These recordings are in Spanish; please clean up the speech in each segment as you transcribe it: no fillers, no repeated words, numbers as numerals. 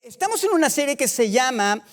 Estamos en una serie que se llama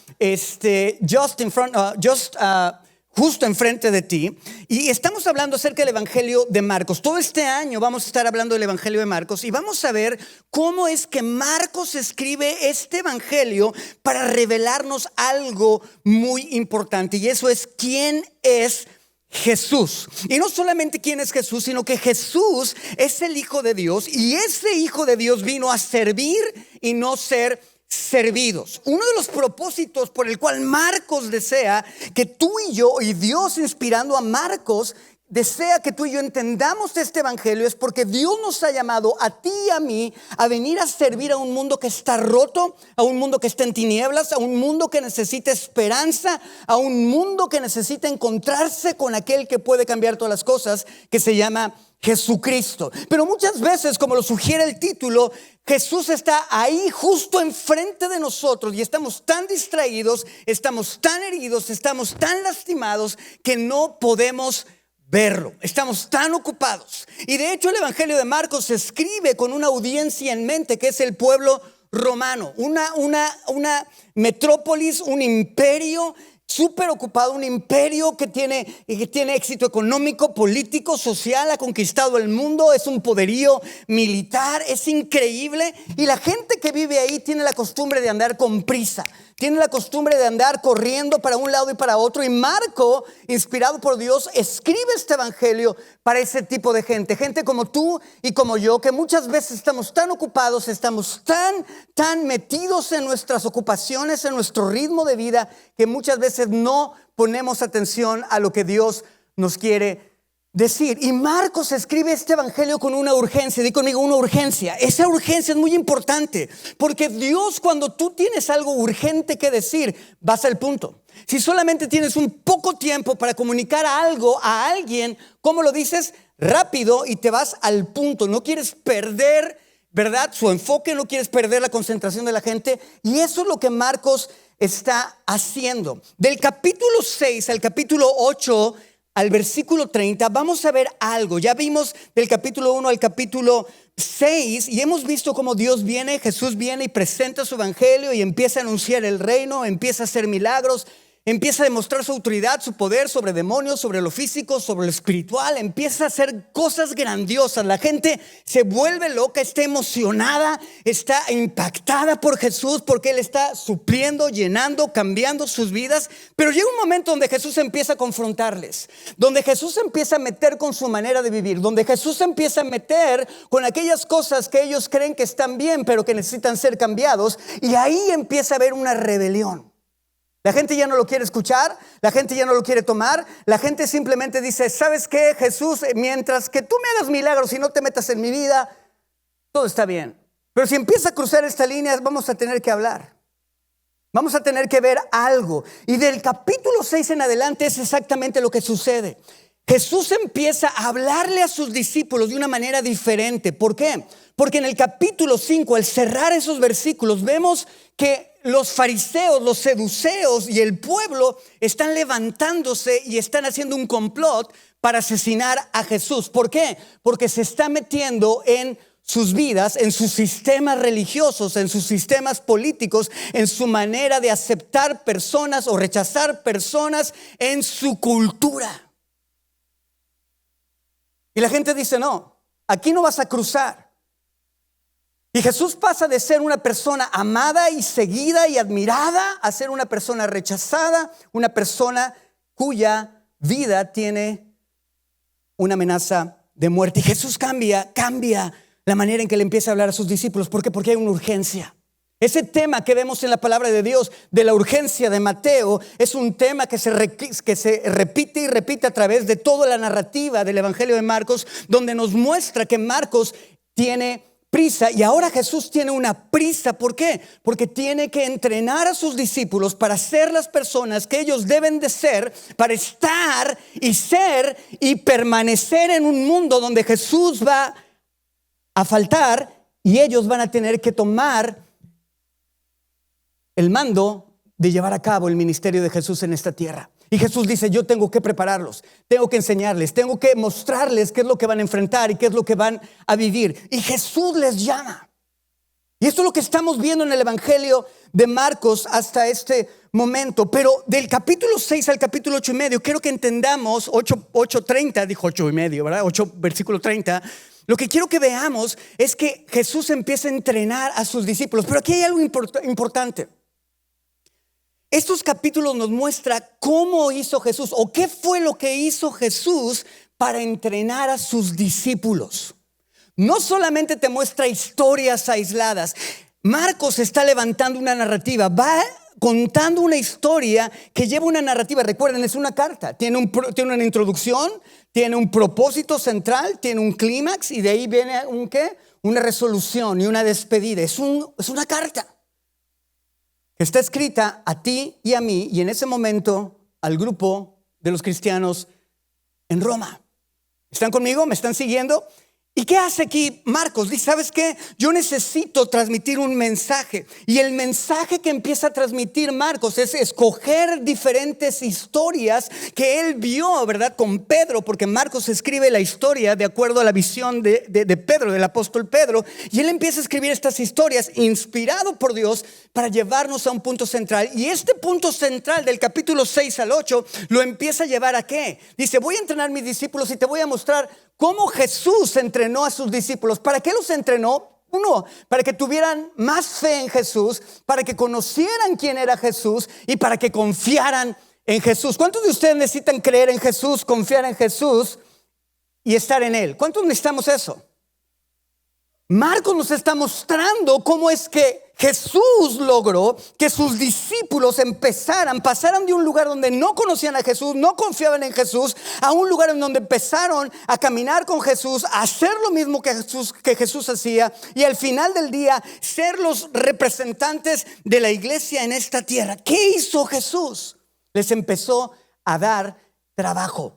Justo enfrente de ti, y estamos hablando acerca del Evangelio de Marcos. Todo este año vamos a estar hablando del Evangelio de Marcos y vamos a ver cómo es que Marcos escribe este Evangelio para revelarnos algo muy importante, y eso es quién es Jesús. Y no solamente quién es Jesús, sino que Jesús es el Hijo de Dios, y ese Hijo de Dios vino a servir y no ser servidos. Uno de los propósitos por el cual Marcos desea que tú y yo, y Dios inspirando a Marcos, desea que tú y yo entendamos este evangelio, es porque Dios nos ha llamado a ti y a mí a venir a servir a un mundo que está roto, a un mundo que está en tinieblas, a un mundo que necesita esperanza, a un mundo que necesita encontrarse con aquel que puede cambiar todas las cosas, que se llama Jesucristo. Pero muchas veces, como lo sugiere el título, Jesús está ahí justo enfrente de nosotros y estamos tan distraídos, estamos tan heridos, estamos tan lastimados que no podemos verlo. Estamos tan ocupados. Y de hecho el Evangelio de Marcos se escribe con una audiencia en mente, que es el pueblo romano, una metrópolis, un imperio súper ocupado, un imperio que tiene éxito económico, político, social, ha conquistado el mundo, es un poderío militar, es increíble. Y la gente que vive ahí tiene la costumbre de andar con prisa, tiene la costumbre de andar corriendo para un lado y para otro. Y Marco, inspirado por Dios, escribe este evangelio para ese tipo de gente. Gente como tú y como yo, que muchas veces estamos tan ocupados, estamos tan metidos en nuestras ocupaciones, en nuestro ritmo de vida, que muchas veces no ponemos atención a lo que Dios nos quiere decir. Y Marcos escribe este evangelio con una urgencia. Di conmigo, una urgencia. Esa urgencia es muy importante, porque Dios, cuando tú tienes algo urgente que decir, vas al punto. Si solamente tienes un poco tiempo para comunicar algo a alguien, ¿cómo lo dices? Rápido, y te vas al punto. No quieres perder, ¿verdad?, su enfoque, no quieres perder la concentración de la gente. Y eso es lo que Marcos está haciendo. Del capítulo 6 al capítulo 8 al versículo 30 vamos a ver algo. Ya vimos del capítulo 1 al capítulo 6 y hemos visto cómo Jesús viene y presenta su evangelio y empieza a anunciar el reino, empieza a hacer milagros, empieza a demostrar su autoridad, su poder sobre demonios, sobre lo físico, sobre lo espiritual. Empieza a hacer cosas grandiosas. La gente se vuelve loca, está emocionada, está impactada por Jesús, porque Él está supliendo, llenando, cambiando sus vidas. Pero llega un momento donde Jesús empieza a confrontarles, donde Jesús empieza a meter con su manera de vivir, donde Jesús empieza a meter con aquellas cosas que ellos creen que están bien, pero que necesitan ser cambiados. Y ahí empieza a haber una rebelión. La gente ya no lo quiere escuchar, la gente ya no lo quiere tomar. La gente simplemente dice: ¿sabes qué, Jesús? Mientras que tú me hagas milagros y no te metas en mi vida, todo está bien. Pero si empieza a cruzar esta línea, vamos a tener que hablar. Vamos a tener que ver algo. Y del capítulo 6 en adelante es exactamente lo que sucede. Jesús empieza a hablarle a sus discípulos de una manera diferente. ¿Por qué? Porque en el capítulo 5, al cerrar esos versículos, vemos que los fariseos, los seduceos y el pueblo están levantándose y están haciendo un complot para asesinar a Jesús. ¿Por qué? Porque se está metiendo en sus vidas, en sus sistemas religiosos, en sus sistemas políticos, en su manera de aceptar personas o rechazar personas, en su cultura. Y la gente dice: no, aquí no vas a cruzar. Y Jesús pasa de ser una persona amada y seguida y admirada a ser una persona rechazada, una persona cuya vida tiene una amenaza de muerte. Y Jesús cambia la manera en que le empieza a hablar a sus discípulos. ¿Por qué? Porque hay una urgencia. Ese tema que vemos en la palabra de Dios, de la urgencia de Mateo, es un tema que se repite y repite a través de toda la narrativa del Evangelio de Marcos, donde nos muestra que Marcos tiene prisa. Y ahora Jesús tiene una prisa. ¿Por qué? Porque tiene que entrenar a sus discípulos para ser las personas que ellos deben de ser, para estar y ser y permanecer en un mundo donde Jesús va a faltar y ellos van a tener que tomar el mando de llevar a cabo el ministerio de Jesús en esta tierra. Y Jesús dice: yo tengo que prepararlos, tengo que enseñarles, tengo que mostrarles qué es lo que van a enfrentar y qué es lo que van a vivir. Y Jesús les llama. Y esto es lo que estamos viendo en el Evangelio de Marcos hasta este momento. Pero del capítulo 6 al capítulo 8:30, quiero que entendamos, 8:30, dijo 8:30, ¿verdad? 8, versículo 30. Lo que quiero que veamos es que Jesús empieza a entrenar a sus discípulos. Pero aquí hay algo importante. Estos capítulos nos muestran cómo hizo Jesús o qué fue lo que hizo Jesús para entrenar a sus discípulos. No solamente te muestra historias aisladas. Marcos está levantando una narrativa, va contando una historia que lleva una narrativa. Recuerden, es una carta, tiene una introducción, tiene un propósito central, tiene un clímax y de ahí viene una resolución y una despedida. Es una carta que está escrita a ti y a mí y en ese momento al grupo de los cristianos en Roma. ¿Están conmigo? ¿Me están siguiendo? ¿Y qué hace aquí Marcos? Dice, ¿sabes qué? Yo necesito transmitir un mensaje. Y el mensaje que empieza a transmitir Marcos es escoger diferentes historias que él vio, ¿verdad? Con Pedro, porque Marcos escribe la historia de acuerdo a la visión de Pedro, del apóstol Pedro. Y él empieza a escribir estas historias inspirado por Dios para llevarnos a un punto central. Y este punto central del capítulo 6 al 8 lo empieza a llevar a ¿qué? Dice, voy a entrenar a mis discípulos y te voy a mostrar cómo Jesús entrenó a sus discípulos. ¿Para qué los entrenó? Uno, para que tuvieran más fe en Jesús, para que conocieran quién era Jesús y para que confiaran en Jesús. ¿Cuántos de ustedes necesitan creer en Jesús, confiar en Jesús y estar en Él? ¿Cuántos necesitamos eso? Marcos nos está mostrando cómo es que Jesús logró que sus discípulos pasaran de un lugar donde no conocían a Jesús, no confiaban en Jesús, a un lugar en donde empezaron a caminar con Jesús, a hacer lo mismo que Jesús hacía y al final del día ser los representantes de la iglesia en esta tierra. ¿Qué hizo Jesús? Les empezó a dar trabajo.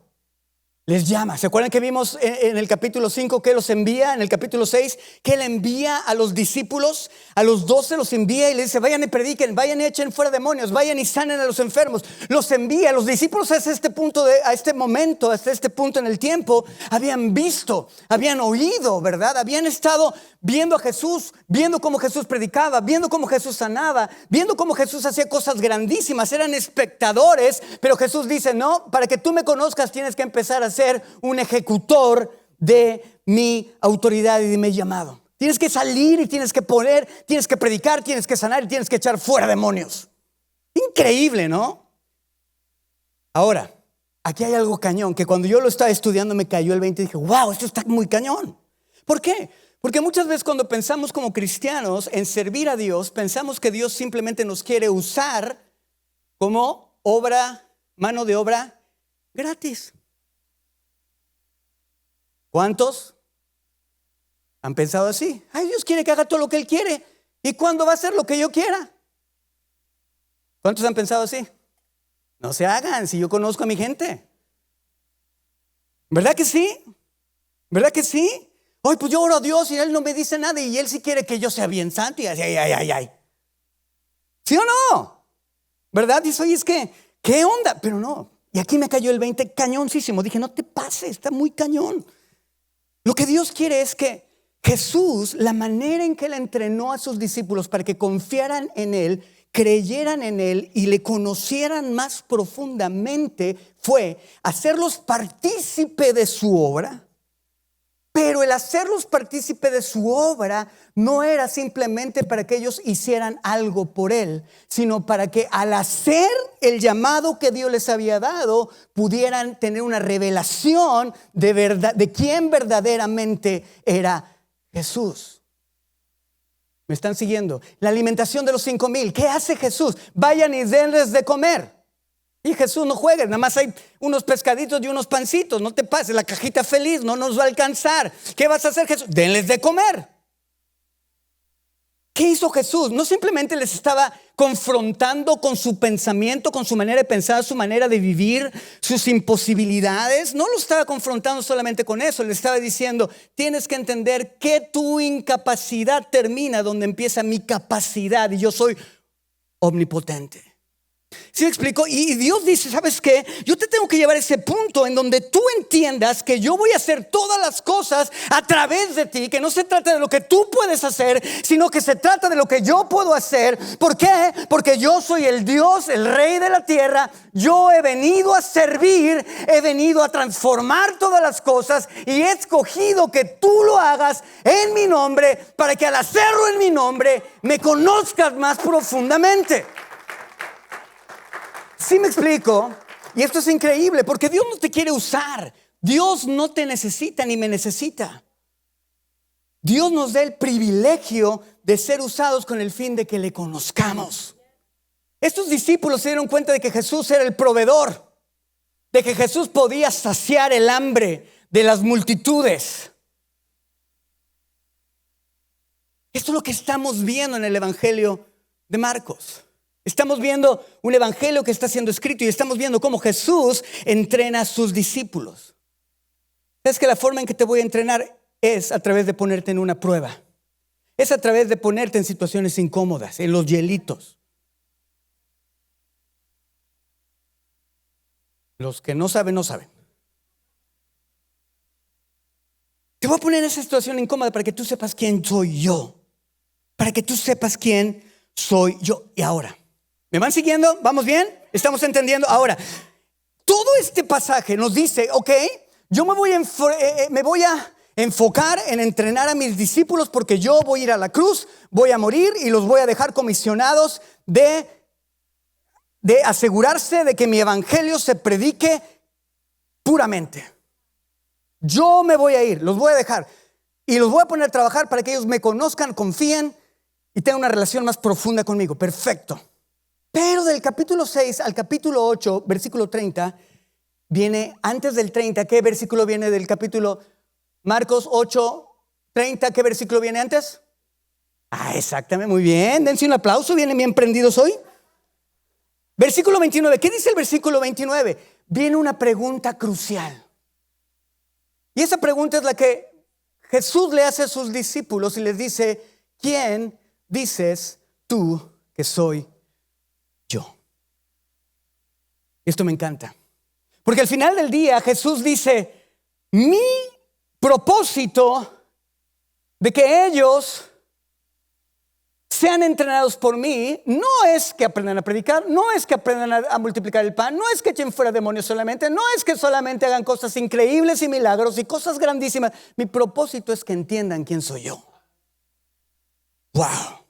Les llama. ¿Se acuerdan que vimos en el capítulo 5 que los envía? En el capítulo 6 que él envía a los discípulos, a los 12 los envía y les dice, vayan y prediquen, vayan y echen fuera demonios, vayan y sanen a los enfermos. Los envía. Los discípulos hasta este punto en el tiempo habían visto, habían oído, ¿verdad? Habían estado viendo a Jesús, viendo cómo Jesús predicaba, viendo cómo Jesús sanaba, viendo cómo Jesús hacía cosas grandísimas. Eran espectadores, pero Jesús dice, no, para que tú me conozcas tienes que empezar a ser un ejecutor de mi autoridad y de mi llamado. Tienes que salir y tienes que tienes que predicar, tienes que sanar y tienes que echar fuera demonios. Increíble, ¿no? Ahora, aquí hay algo cañón, que cuando yo lo estaba estudiando me cayó el 20 y dije, wow, esto está muy cañón. ¿Por qué? Porque muchas veces cuando pensamos como cristianos en servir a Dios, pensamos que Dios simplemente nos quiere usar como mano de obra gratis. ¿Cuántos han pensado así? Ay, Dios quiere que haga todo lo que Él quiere. ¿Y cuándo va a hacer lo que yo quiera? ¿Cuántos han pensado así? No se hagan, si yo conozco a mi gente. ¿Verdad que sí? ¿Verdad que sí? Ay, pues yo oro a Dios y Él no me dice nada y Él sí quiere que yo sea bien santo y ay. ¿Sí o no? ¿Verdad? Dice, oye, es que, ¿qué onda? Pero no. Y aquí me cayó el 20 cañoncísimo. Dije, no te pases, está muy cañón. Lo que Dios quiere es que Jesús, la manera en que Él entrenó a sus discípulos para que confiaran en Él, creyeran en Él y le conocieran más profundamente, fue hacerlos partícipe de su obra. Pero el hacerlos partícipe de su obra no era simplemente para que ellos hicieran algo por Él, sino para que al hacer el llamado que Dios les había dado, pudieran tener una revelación de verdad, de quién verdaderamente era Jesús. ¿Me están siguiendo? La alimentación de los 5,000. ¿Qué hace Jesús? Vayan y denles de comer. Y Jesús, no juegues, nada más hay unos pescaditos y unos pancitos, no te pases, la cajita feliz no nos va a alcanzar. ¿Qué vas a hacer, Jesús? Denles de comer. ¿Qué hizo Jesús? No simplemente les estaba confrontando con su pensamiento, con su manera de pensar, su manera de vivir, sus imposibilidades. No lo estaba confrontando solamente con eso. Le estaba diciendo, tienes que entender que tu incapacidad termina donde empieza mi capacidad y yo soy omnipotente. ¿Sí me explico? Y Dios dice, ¿sabes qué? Yo te tengo que llevar a ese punto en donde tú entiendas que yo voy a hacer todas las cosas a través de ti, que no se trata de lo que tú puedes hacer, sino que se trata de lo que yo puedo hacer. ¿Por qué? Porque yo soy el Dios, el Rey de la tierra. Yo he venido a servir, he venido a transformar todas las cosas y he escogido que tú lo hagas en mi nombre, para que al hacerlo en mi nombre me conozcas más profundamente. ¿Sí me explico? Y esto es increíble porque Dios no te quiere usar. Dios no te necesita ni me necesita. Dios nos da el privilegio de ser usados con el fin de que le conozcamos. Estos discípulos se dieron cuenta de que Jesús era el proveedor, de que Jesús podía saciar el hambre de las multitudes. Esto es lo que estamos viendo en el Evangelio de Marcos. Estamos viendo un evangelio que está siendo escrito y estamos viendo cómo Jesús entrena a sus discípulos. ¿Sabes que la forma en que te voy a entrenar es a través de ponerte en una prueba? Es a través de ponerte en situaciones incómodas, en los hielitos. Los que no saben, no saben. Te voy a poner en esa situación incómoda para que tú sepas quién soy yo. Para que tú sepas quién soy yo. Y ahora, ¿me van siguiendo? ¿Vamos bien? ¿Estamos entendiendo? Ahora, todo este pasaje nos dice, ok, yo me voy a enfocar en entrenar a mis discípulos porque yo voy a ir a la cruz, voy a morir y los voy a dejar comisionados de asegurarse de que mi evangelio se predique puramente. Yo me voy a ir, los voy a dejar y los voy a poner a trabajar para que ellos me conozcan, confíen y tengan una relación más profunda conmigo. Perfecto. Pero del capítulo 6 al capítulo 8, versículo 30, viene antes del 30. ¿Qué versículo viene del capítulo Marcos 8, 30? ¿Qué versículo viene antes? Exactamente, muy bien. Dense un aplauso, vienen bien prendidos hoy. Versículo 29. ¿Qué dice el versículo 29? Viene una pregunta crucial. Y esa pregunta es la que Jesús le hace a sus discípulos y les dice, ¿quién dices tú que soy yo? Esto me encanta. Porque al final del día Jesús dice, mi propósito de que ellos sean entrenados por mí no es que aprendan a predicar, no es que aprendan a multiplicar el pan, no es que echen fuera demonios solamente, no es que solamente hagan cosas increíbles y milagros y cosas grandísimas. Mi propósito es que entiendan quién soy yo. Wow.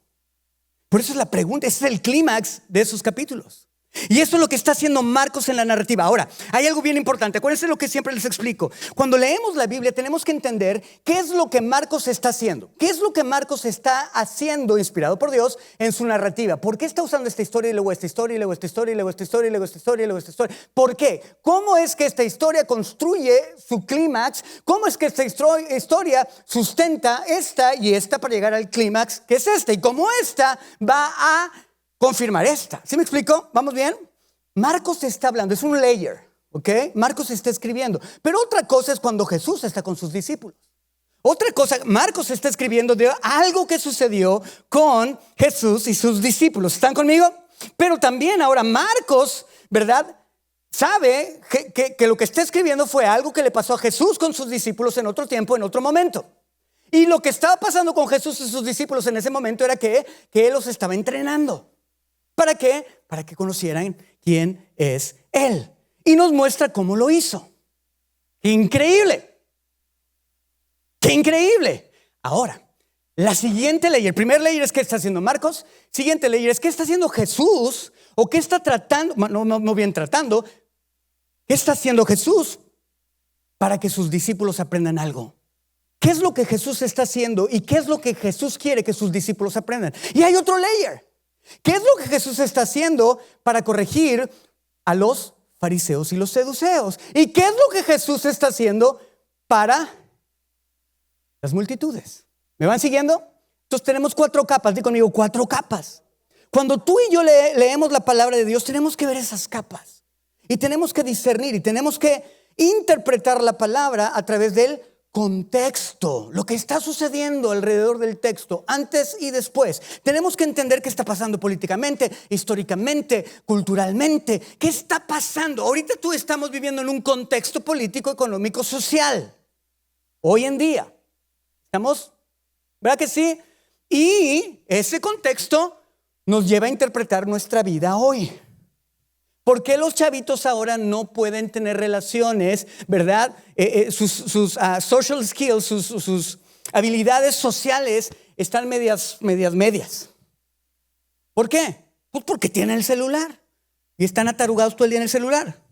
Por eso es la pregunta, ese es el clímax de esos capítulos. Y eso es lo que está haciendo Marcos en la narrativa. Ahora, hay algo bien importante. Acuérdense lo que siempre les explico. Cuando leemos la Biblia tenemos que entender qué es lo que Marcos está haciendo. ¿Qué es lo que Marcos está haciendo inspirado por Dios en su narrativa? ¿Por qué está usando esta historia y luego esta historia y luego esta historia y luego esta historia y luego esta historia y luego esta historia? ¿Por qué? ¿Cómo es que esta historia construye su clímax? ¿Cómo es que esta historia sustenta esta y esta para llegar al clímax que es esta? Y cómo esta va a confirmar esta. ¿Sí me explico? ¿Vamos bien? Marcos está hablando, es un layer, ¿ok? Marcos está escribiendo. Pero otra cosa es cuando Jesús está con sus discípulos. Otra cosa, Marcos está escribiendo de algo que sucedió con Jesús y sus discípulos. ¿Están conmigo? Pero también ahora Marcos, ¿verdad? Sabe que lo que está escribiendo fue algo que le pasó a Jesús con sus discípulos en otro tiempo, en otro momento. Y lo que estaba pasando con Jesús y sus discípulos en ese momento era que Él los estaba entrenando. ¿Para qué? Para que conocieran quién es Él. Y nos muestra cómo lo hizo. ¡Qué increíble! ¡Qué increíble! Ahora, la siguiente ley, el primer ley es qué está haciendo Marcos. Siguiente ley es qué está haciendo Jesús o qué está tratando, no bien tratando. ¿Qué está haciendo Jesús para que sus discípulos aprendan algo? ¿Qué es lo que Jesús está haciendo y qué es lo que Jesús quiere que sus discípulos aprendan? Y hay otro layer. ¿Qué es lo que Jesús está haciendo para corregir a los fariseos y los saduceos? ¿Y qué es lo que Jesús está haciendo para las multitudes? ¿Me van siguiendo? Entonces tenemos 4 capas. Di conmigo, 4 capas. Cuando tú y yo leemos la palabra de Dios, tenemos que ver esas capas. Y tenemos que discernir y tenemos que interpretar la palabra a través del contexto, lo que está sucediendo alrededor del texto, antes y después. Tenemos que entender qué está pasando políticamente, históricamente, culturalmente. ¿Qué está pasando? Ahorita tú estamos viviendo en un contexto político, económico, social. Hoy en día. ¿Estamos? ¿Verdad que sí? Y ese contexto nos lleva a interpretar nuestra vida hoy. ¿Por qué los chavitos ahora no pueden tener relaciones, verdad? Sus social skills, sus habilidades sociales están medias. ¿Por qué? Pues porque tienen el celular y están atarugados todo el día en el celular.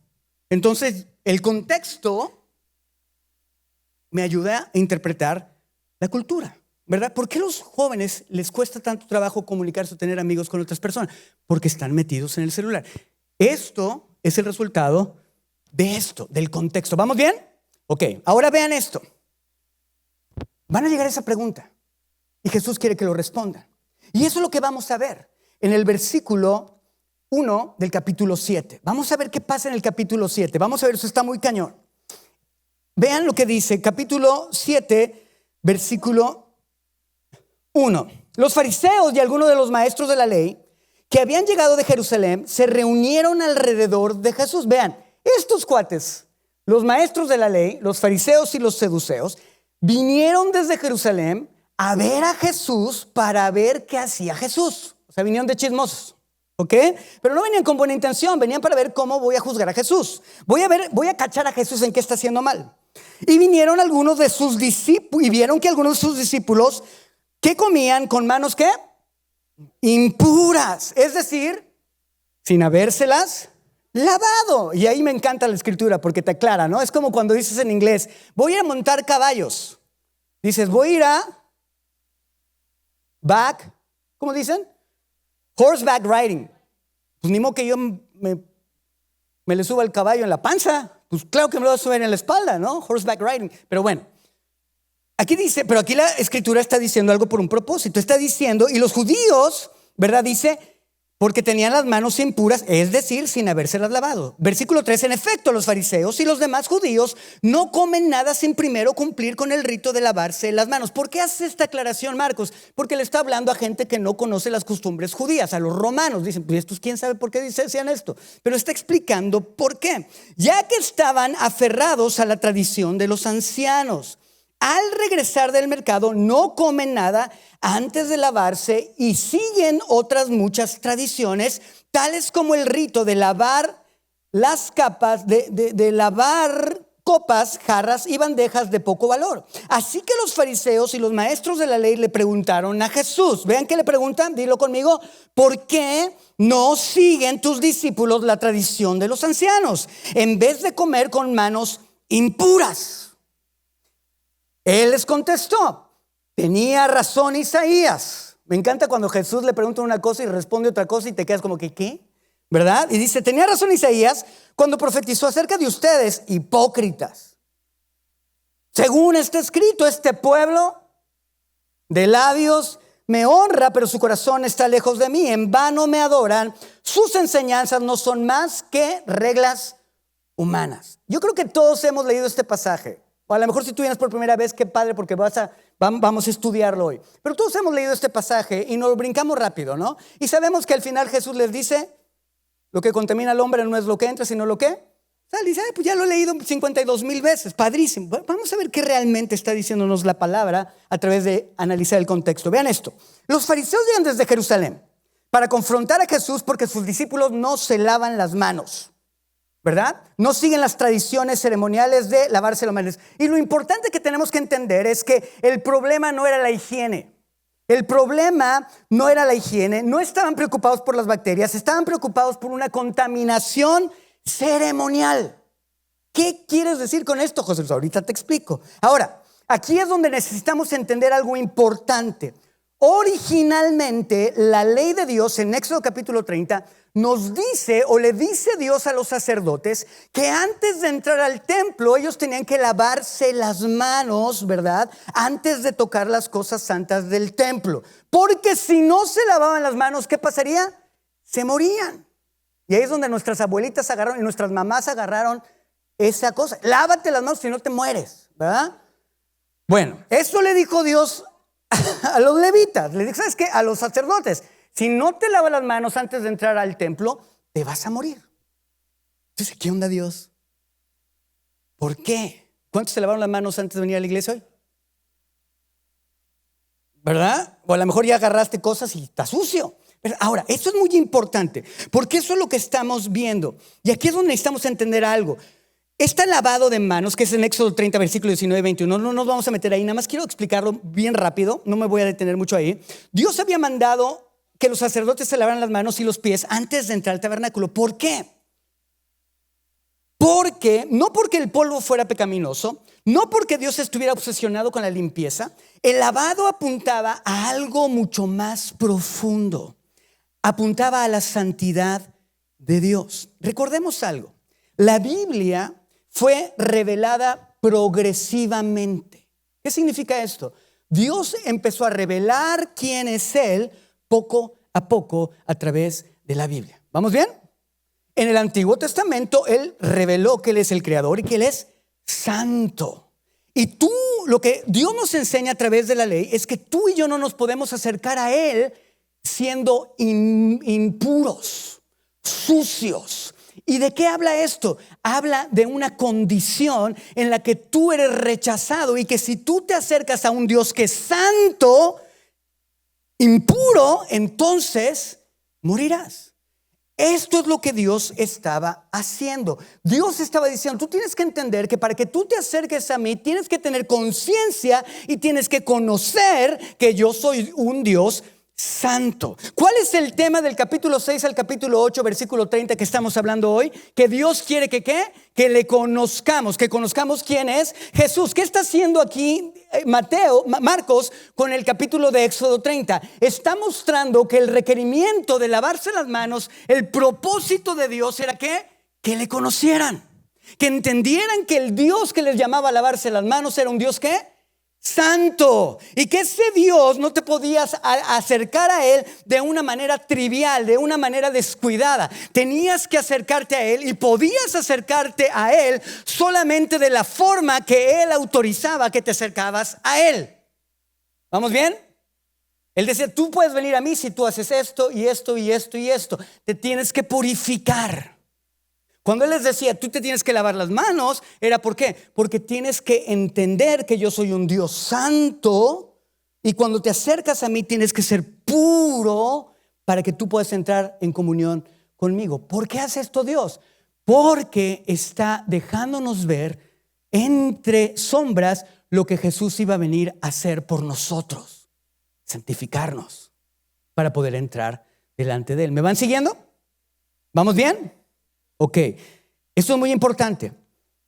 Entonces, el contexto me ayuda a interpretar la cultura, ¿verdad? ¿Por qué a los jóvenes les cuesta tanto trabajo comunicarse o tener amigos con otras personas? Porque están metidos en el celular. Esto es el resultado de esto, del contexto. ¿Vamos bien? Ok, ahora vean esto. Van a llegar a esa pregunta y Jesús quiere que lo respondan. Y eso es lo que vamos a ver en el versículo 1 del capítulo 7. Vamos a ver qué pasa en el capítulo 7. Vamos a ver, eso está muy cañón. Vean lo que dice, capítulo 7, versículo 1. Los fariseos y algunos de los maestros de la ley que habían llegado de Jerusalén se reunieron alrededor de Jesús. Vean, estos cuates, los maestros de la ley, los fariseos y los saduceos, vinieron desde Jerusalén a ver a Jesús para ver qué hacía Jesús. O sea, vinieron de chismosos, ¿ok? Pero no venían con buena intención, venían para ver cómo voy a juzgar a Jesús. Voy a cachar a Jesús en qué está haciendo mal. Y vinieron algunos de sus discípulos y vieron que algunos de sus discípulos que comían con manos ¿qué? Impuras, es decir, sin habérselas lavado. Y ahí me encanta la escritura porque te aclara, ¿no? Es como cuando dices en inglés, voy a montar caballos. Dices, voy a ir a ¿cómo dicen? Horseback riding. Pues ni modo que yo me le suba el caballo en la panza. Pues claro que me lo voy a subir en la espalda, ¿no? Horseback riding. Pero bueno, aquí dice, pero aquí la escritura está diciendo algo por un propósito. Está diciendo, y los judíos, ¿verdad? Dice, porque tenían las manos impuras, es decir, sin habérselas lavado. Versículo 3, en efecto, los fariseos y los demás judíos no comen nada sin primero cumplir con el rito de lavarse las manos. ¿Por qué hace esta aclaración Marcos? Porque le está hablando a gente que no conoce las costumbres judías, a los romanos. Dicen, pues estos quién sabe por qué decían esto. Pero está explicando por qué. Ya que estaban aferrados a la tradición de los ancianos. Al regresar del mercado no comen nada antes de lavarse y siguen otras muchas tradiciones, tales como el rito de lavar las capas, de lavar copas, jarras y bandejas de poco valor. Así que los fariseos y los maestros de la ley le preguntaron a Jesús. Vean que le preguntan, dilo conmigo, ¿por qué no siguen tus discípulos la tradición de los ancianos en vez de comer con manos impuras? Él les contestó, tenía razón Isaías. Me encanta cuando Jesús le pregunta una cosa y responde otra cosa y te quedas como que ¿qué? ¿Verdad? Y dice, tenía razón Isaías cuando profetizó acerca de ustedes, hipócritas. Según está escrito, este pueblo de labios me honra, pero su corazón está lejos de mí. En vano me adoran. Sus enseñanzas no son más que reglas humanas. Yo creo que todos hemos leído este pasaje. O a lo mejor si tú vienes por primera vez, qué padre, porque vamos a estudiarlo hoy. Pero todos hemos leído este pasaje y nos lo brincamos rápido, ¿no? Y sabemos que al final Jesús les dice, lo que contamina al hombre no es lo que entra, sino lo que sale. Y dice, pues ya lo he leído 52,000 veces, padrísimo. Vamos a ver qué realmente está diciéndonos la palabra a través de analizar el contexto. Vean esto. Los fariseos llegan desde Jerusalén para confrontar a Jesús porque sus discípulos no se lavan las manos. ¿Verdad? No siguen las tradiciones ceremoniales de lavarse las manos. Y lo importante que tenemos que entender es que el problema no era la higiene. El problema no era la higiene. No estaban preocupados por las bacterias. Estaban preocupados por una contaminación ceremonial. ¿Qué quieres decir con esto, José? Ahorita te explico. Ahora, aquí es donde necesitamos entender algo importante. Originalmente, la ley de Dios en Éxodo capítulo 30 nos dice o le dice Dios a los sacerdotes que antes de entrar al templo ellos tenían que lavarse las manos, ¿verdad? Antes de tocar las cosas santas del templo. Porque si no se lavaban las manos, ¿qué pasaría? Se morían. Y ahí es donde nuestras abuelitas agarraron y nuestras mamás agarraron esa cosa. Lávate las manos si no te mueres, ¿verdad? Bueno, eso le dijo Dios a los levitas. Le dijo, ¿sabes qué? A los sacerdotes. Si no te lavas las manos antes de entrar al templo, te vas a morir. Entonces, ¿qué onda Dios? ¿Por qué? ¿Cuántos se lavaron las manos antes de venir a la iglesia hoy? ¿Verdad? O a lo mejor ya agarraste cosas y está sucio. Pero ahora, esto es muy importante, porque eso es lo que estamos viendo. Y aquí es donde necesitamos entender algo. Este lavado de manos, que es en Éxodo 30, versículo 19 y 21, no nos vamos a meter ahí, nada más quiero explicarlo bien rápido, no me voy a detener mucho ahí. Dios había mandado que los sacerdotes se lavaran las manos y los pies antes de entrar al tabernáculo. ¿Por qué? No porque el polvo fuera pecaminoso, no porque Dios estuviera obsesionado con la limpieza. El lavado apuntaba a algo mucho más profundo. Apuntaba a la santidad de Dios. Recordemos algo. La Biblia fue revelada progresivamente. ¿Qué significa esto? Dios empezó a revelar quién es Él poco a poco a través de la Biblia. ¿Vamos bien? En el Antiguo Testamento Él reveló que Él es el creador y que Él es santo. Y lo que Dios nos enseña a través de la ley es que tú y yo no nos podemos acercar a Él siendo impuros, sucios. ¿Y de qué habla esto? Habla de una condición en la que tú eres rechazado y que si tú te acercas a un Dios que es santo, impuro, entonces morirás. Esto es lo que Dios estaba haciendo. Dios estaba diciendo, tú tienes que entender que para que tú te acerques a mí, tienes que tener conciencia y tienes que conocer que yo soy un Dios santo. ¿Cuál es el tema del capítulo 6 al capítulo 8, versículo 30 que estamos hablando hoy? Que Dios quiere que ¿qué? Que le conozcamos, que conozcamos quién es Jesús. ¿Qué está haciendo aquí Marcos con el capítulo de Éxodo 30? Está mostrando que el requerimiento de lavarse las manos, el propósito de Dios era que le conocieran, que entendieran que el Dios que les llamaba a lavarse las manos era un Dios ¿qué? Santo, y que ese Dios no te podías acercar a Él de una manera trivial, de una manera descuidada. Tenías que acercarte a Él y podías acercarte a Él solamente de la forma que Él autorizaba que te acercabas a Él. ¿Vamos bien? Él decía, tú puedes venir a mí si tú haces esto y esto y esto y esto. Te tienes que purificar. Cuando Él les decía, tú te tienes que lavar las manos, ¿era por qué? Porque tienes que entender que yo soy un Dios santo y cuando te acercas a mí tienes que ser puro para que tú puedas entrar en comunión conmigo. ¿Por qué hace esto Dios? Porque está dejándonos ver entre sombras lo que Jesús iba a venir a hacer por nosotros, santificarnos para poder entrar delante de Él. ¿Me van siguiendo? ¿Vamos bien? Ok, esto es muy importante.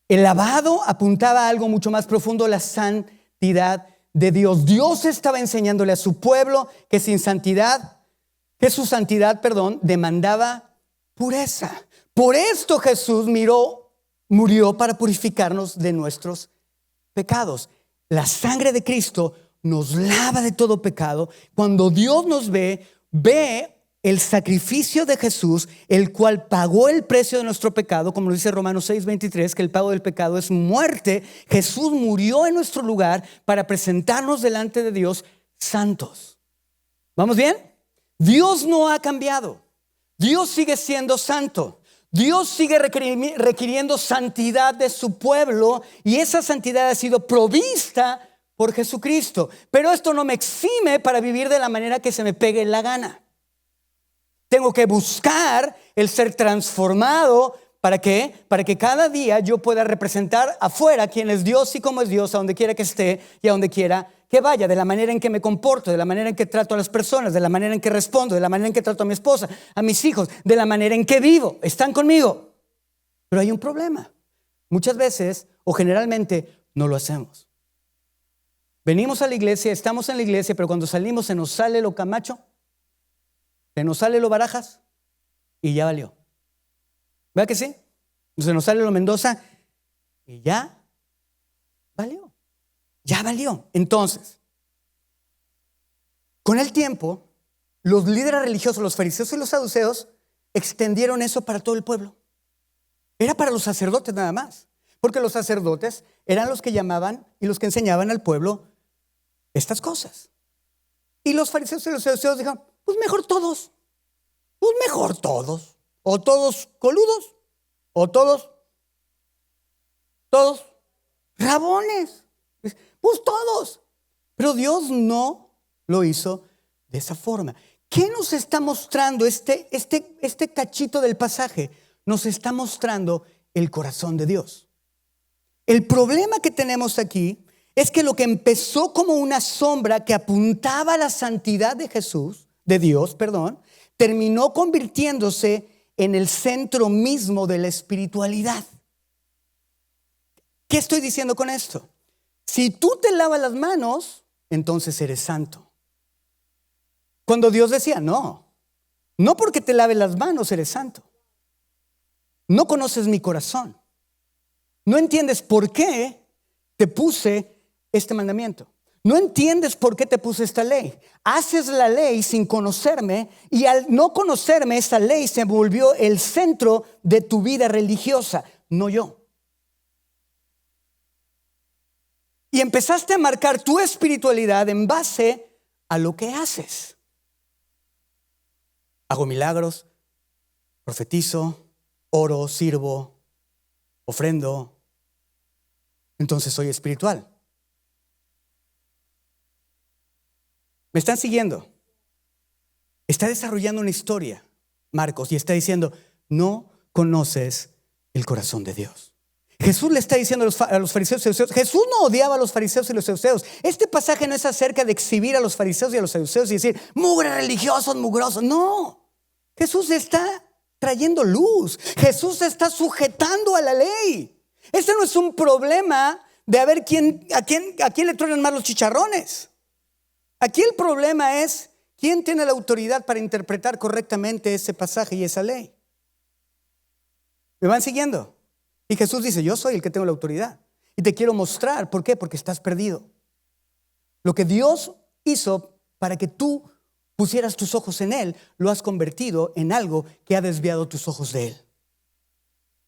El lavado apuntaba a algo mucho más profundo, la santidad de Dios. Dios estaba enseñándole a su pueblo que su santidad demandaba pureza. Por esto Jesús murió para purificarnos de nuestros pecados. La sangre de Cristo nos lava de todo pecado. Cuando Dios nos ve el sacrificio de Jesús, el cual pagó el precio de nuestro pecado, como lo dice Romanos 6:23, que el pago del pecado es muerte. Jesús murió en nuestro lugar para presentarnos delante de Dios santos. ¿Vamos bien? Dios no ha cambiado. Dios sigue siendo santo. Dios sigue requiriendo santidad de su pueblo y esa santidad ha sido provista por Jesucristo. Pero esto no me exime para vivir de la manera que se me pegue la gana. Tengo que buscar el ser transformado. ¿Para qué? Para que cada día yo pueda representar afuera quién es Dios y cómo es Dios, a donde quiera que esté y a donde quiera que vaya, de la manera en que me comporto, de la manera en que trato a las personas, de la manera en que respondo, de la manera en que trato a mi esposa, a mis hijos, de la manera en que vivo. ¿Están conmigo? Pero hay un problema. Muchas veces o generalmente no lo hacemos. Venimos a la iglesia, estamos en la iglesia, pero cuando salimos se nos sale lo Camacho, se nos sale lo Barajas y ya valió. ¿Verdad que sí? Se nos sale lo Mendoza y ya valió. Ya valió. Entonces, con el tiempo, los líderes religiosos, los fariseos y los saduceos, extendieron eso para todo el pueblo. Era para los sacerdotes nada más. Porque los sacerdotes eran los que llamaban y los que enseñaban al pueblo estas cosas. Y los fariseos y los saduceos dijeron, pues mejor todos. Pues mejor todos. O todos coludos, o todos rabones. Pues todos. Pero Dios no lo hizo de esa forma. ¿Qué nos está mostrando este cachito del pasaje? Nos está mostrando el corazón de Dios. El problema que tenemos aquí es que lo que empezó como una sombra que apuntaba a la santidad de Dios, terminó convirtiéndose en el centro mismo de la espiritualidad. ¿Qué estoy diciendo con esto? Si tú te lavas las manos, entonces eres santo. Cuando Dios decía, no porque te laves las manos eres santo. No conoces mi corazón. No entiendes por qué te puse este mandamiento. No entiendes por qué te puse esta ley. Haces la ley sin conocerme y al no conocerme esa ley se volvió el centro de tu vida religiosa, no yo. Y empezaste a marcar tu espiritualidad en base a lo que haces. Hago milagros, profetizo, oro, sirvo, ofrendo. Entonces soy espiritual. ¿Me están siguiendo? Está desarrollando una historia, Marcos, y está diciendo, no conoces el corazón de Dios. Jesús le está diciendo a los fariseos y saduceos. Jesús no odiaba a los fariseos y los saduceos. Este pasaje no es acerca de exhibir a los fariseos y a los saduceos y decir, mugre religiosos, mugrosos. No, Jesús está trayendo luz. Jesús se está sujetando a la ley. Este no es un problema de a ver a quién le truenan más los chicharrones. Aquí el problema es quién tiene la autoridad para interpretar correctamente ese pasaje y esa ley. ¿Me van siguiendo? Y Jesús dice, yo soy el que tengo la autoridad. Y te quiero mostrar, ¿por qué? Porque estás perdido. Lo que Dios hizo para que tú pusieras tus ojos en Él, lo has convertido en algo que ha desviado tus ojos de Él.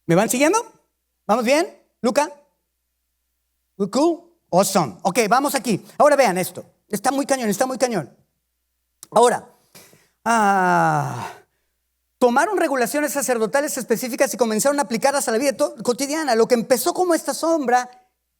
¿Me van siguiendo? ¿Vamos bien? ¿Luca? ¿Cool? Awesome. Ok, vamos aquí. Ahora vean esto. Está muy cañón. Ahora, tomaron regulaciones sacerdotales específicas y comenzaron a aplicarlas a la vida cotidiana. Lo que empezó como esta sombra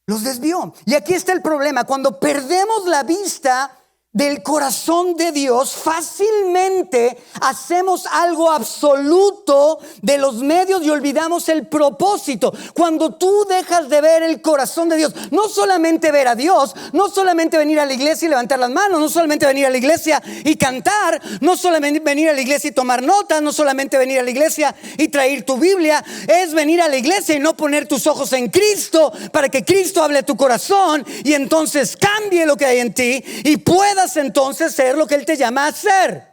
los desvió. Y aquí está el problema. Cuando perdemos la vista del corazón de Dios, fácilmente hacemos algo absoluto de los medios y olvidamos el propósito. Cuando tú dejas de ver el corazón de Dios, no solamente ver a Dios, no solamente venir a la iglesia y levantar las manos, no solamente venir a la iglesia y cantar, no solamente venir a la iglesia y tomar notas, no solamente venir a la iglesia y traer tu Biblia, es venir a la iglesia y no poner tus ojos en Cristo para que Cristo hable a tu corazón y entonces cambie lo que hay en ti y puedas entonces ser lo que Él te llama a hacer.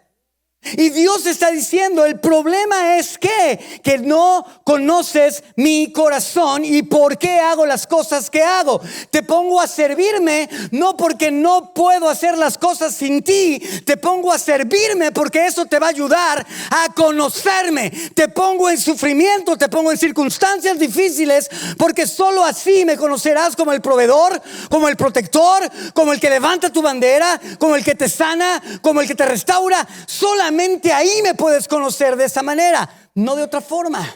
Y Dios está diciendo, el problema es que no conoces mi corazón y por qué hago las cosas que hago. Te pongo a servirme no porque no puedo hacer las cosas sin ti. Te pongo a servirme porque eso te va a ayudar a conocerme. Te pongo en sufrimiento, te pongo en circunstancias difíciles porque solo así me conocerás como el proveedor, como el protector, como el que levanta tu bandera, como el que te sana, como el que te restaura. Solamente ahí me puedes conocer de esa manera, no de otra forma.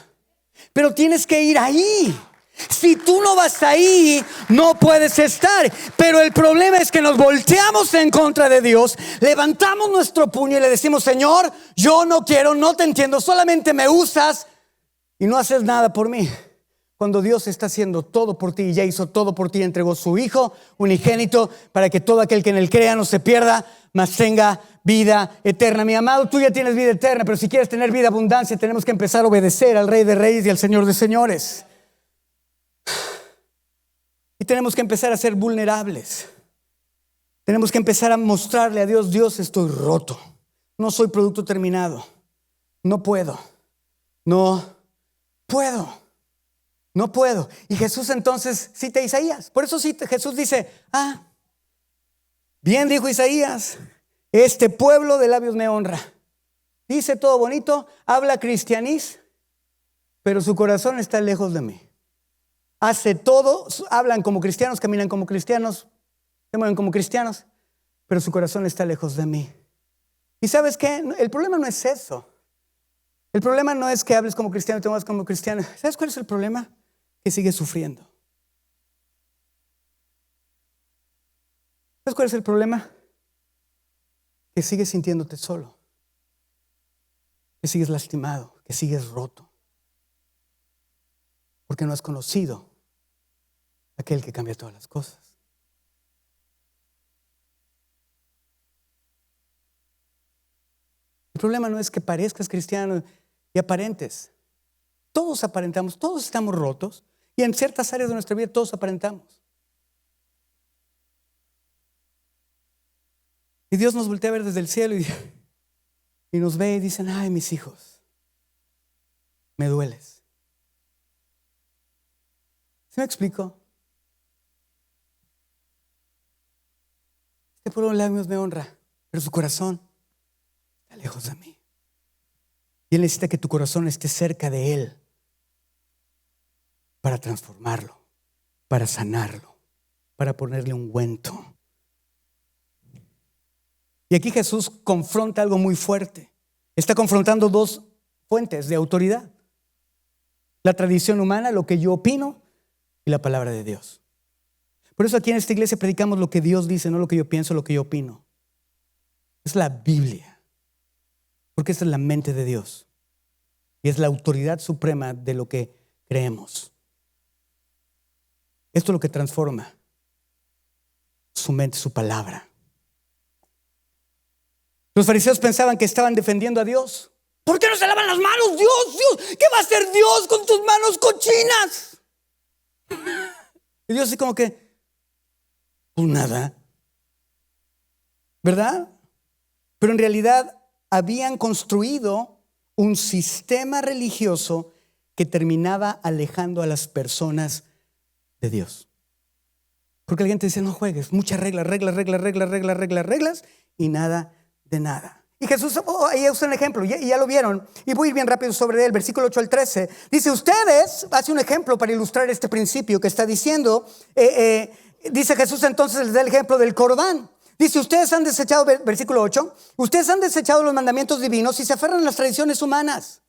Pero tienes que ir ahí. Si tú no vas ahí, no puedes estar. Pero el problema es que nos volteamos en contra de Dios, levantamos nuestro puño y le decimos, Señor, yo no quiero, no te entiendo, solamente me usas y no haces nada por mí. Cuando Dios está haciendo todo por ti y ya hizo todo por ti, entregó su Hijo unigénito para que todo aquel que en Él crea no se pierda, mas tenga vida eterna. Mi amado, tú ya tienes vida eterna, pero si quieres tener vida abundancia, tenemos que empezar a obedecer al Rey de Reyes y al Señor de Señores. Y tenemos que empezar a ser vulnerables. Tenemos que empezar a mostrarle a Dios, Dios, estoy roto. No soy producto terminado. No puedo. Y Jesús entonces cita a Isaías. Por eso Jesús dice, bien dijo Isaías, este pueblo de labios me honra. Dice todo bonito, habla cristianís, pero su corazón está lejos de mí. hace todo, hablan como cristianos, caminan como cristianos, se mueven como cristianos, pero su corazón está lejos de mí. ¿Y sabes qué? El problema no es eso. El problema no es que hables como cristiano y te muevas como cristiano. ¿Sabes cuál es el problema? Que sigues sufriendo. ¿Sabes cuál es el problema? Que sigues sintiéndote solo. Que sigues lastimado, que sigues roto. Porque no has conocido a aquel que cambia todas las cosas. El problema no es que parezcas cristiano y aparentes. Todos aparentamos, todos estamos rotos y en ciertas áreas de nuestra vida todos aparentamos. Y Dios nos voltea a ver desde el cielo y nos ve y dicen: ay, mis hijos, me dueles. ¿Sí me explico? Este pueblo de labios me honra, pero su corazón está lejos de mí. Y Él necesita que tu corazón esté cerca de Él para transformarlo, para sanarlo, para ponerle ungüento. Y aquí Jesús confronta algo muy fuerte. Está confrontando dos fuentes de autoridad: la tradición humana, lo que yo opino, y la palabra de Dios. Por eso aquí en esta iglesia predicamos lo que Dios dice, no lo que yo pienso, lo que yo opino. Es la Biblia, porque esta es la mente de Dios y es la autoridad suprema de lo que creemos. Esto es lo que transforma su mente, su palabra. Los fariseos pensaban que estaban defendiendo a Dios. ¿Por qué no se lavan las manos? Dios, ¿qué va a hacer Dios con tus manos cochinas? Y Dios así como que, pues nada, ¿verdad? Pero en realidad habían construido un sistema religioso que terminaba alejando a las personas de Dios. Porque la gente dice: no juegues, muchas reglas y nada de nada. Y Jesús ahí usa un ejemplo, y ya lo vieron, y voy a ir bien rápido sobre él. Versículo 8 al 13 dice: ustedes, hace un ejemplo para ilustrar este principio que está diciendo. Dice Jesús, entonces les da el ejemplo del Corbán. Dice: ustedes han desechado, versículo 8, ustedes han desechado los mandamientos divinos y se aferran a las tradiciones humanas.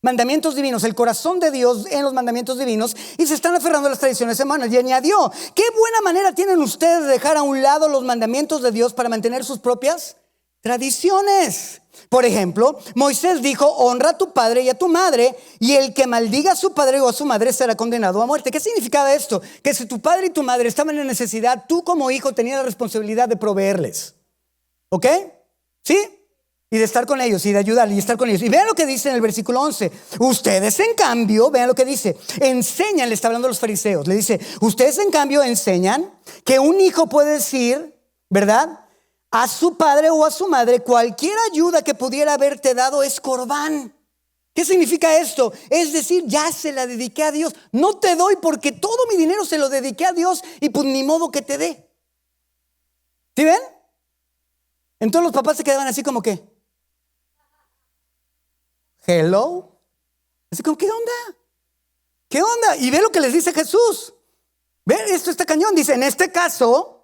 Mandamientos divinos, el corazón de Dios en los mandamientos divinos, y se están aferrando a las tradiciones humanas. Y añadió: qué buena manera tienen ustedes de dejar a un lado los mandamientos de Dios para mantener sus propias tradiciones. Por ejemplo, Moisés dijo: honra a tu padre y a tu madre, y el que maldiga a su padre o a su madre será condenado a muerte. ¿Qué significaba esto? Que si tu padre y tu madre estaban en necesidad, tú como hijo tenías la responsabilidad de proveerles. ¿Ok? ¿Sí? Y de estar con ellos y de ayudarles y estar con ellos. Y vean lo que dice en el versículo 11. Ustedes en cambio, vean lo que dice, enseñan, le está hablando a los fariseos. Le dice: ustedes en cambio enseñan que un hijo puede decir, ¿verdad?, a su padre o a su madre: cualquier ayuda que pudiera haberte dado es corbán. ¿Qué significa esto? Es decir, ya se la dediqué a Dios. No te doy porque todo mi dinero se lo dediqué a Dios y pues ni modo que te dé. ¿Sí ven? Entonces los papás se quedaban así como que, hello. Así como, ¿qué onda? ¿Qué onda? Y ve lo que les dice Jesús. Ve, esto está cañón. Dice: en este caso,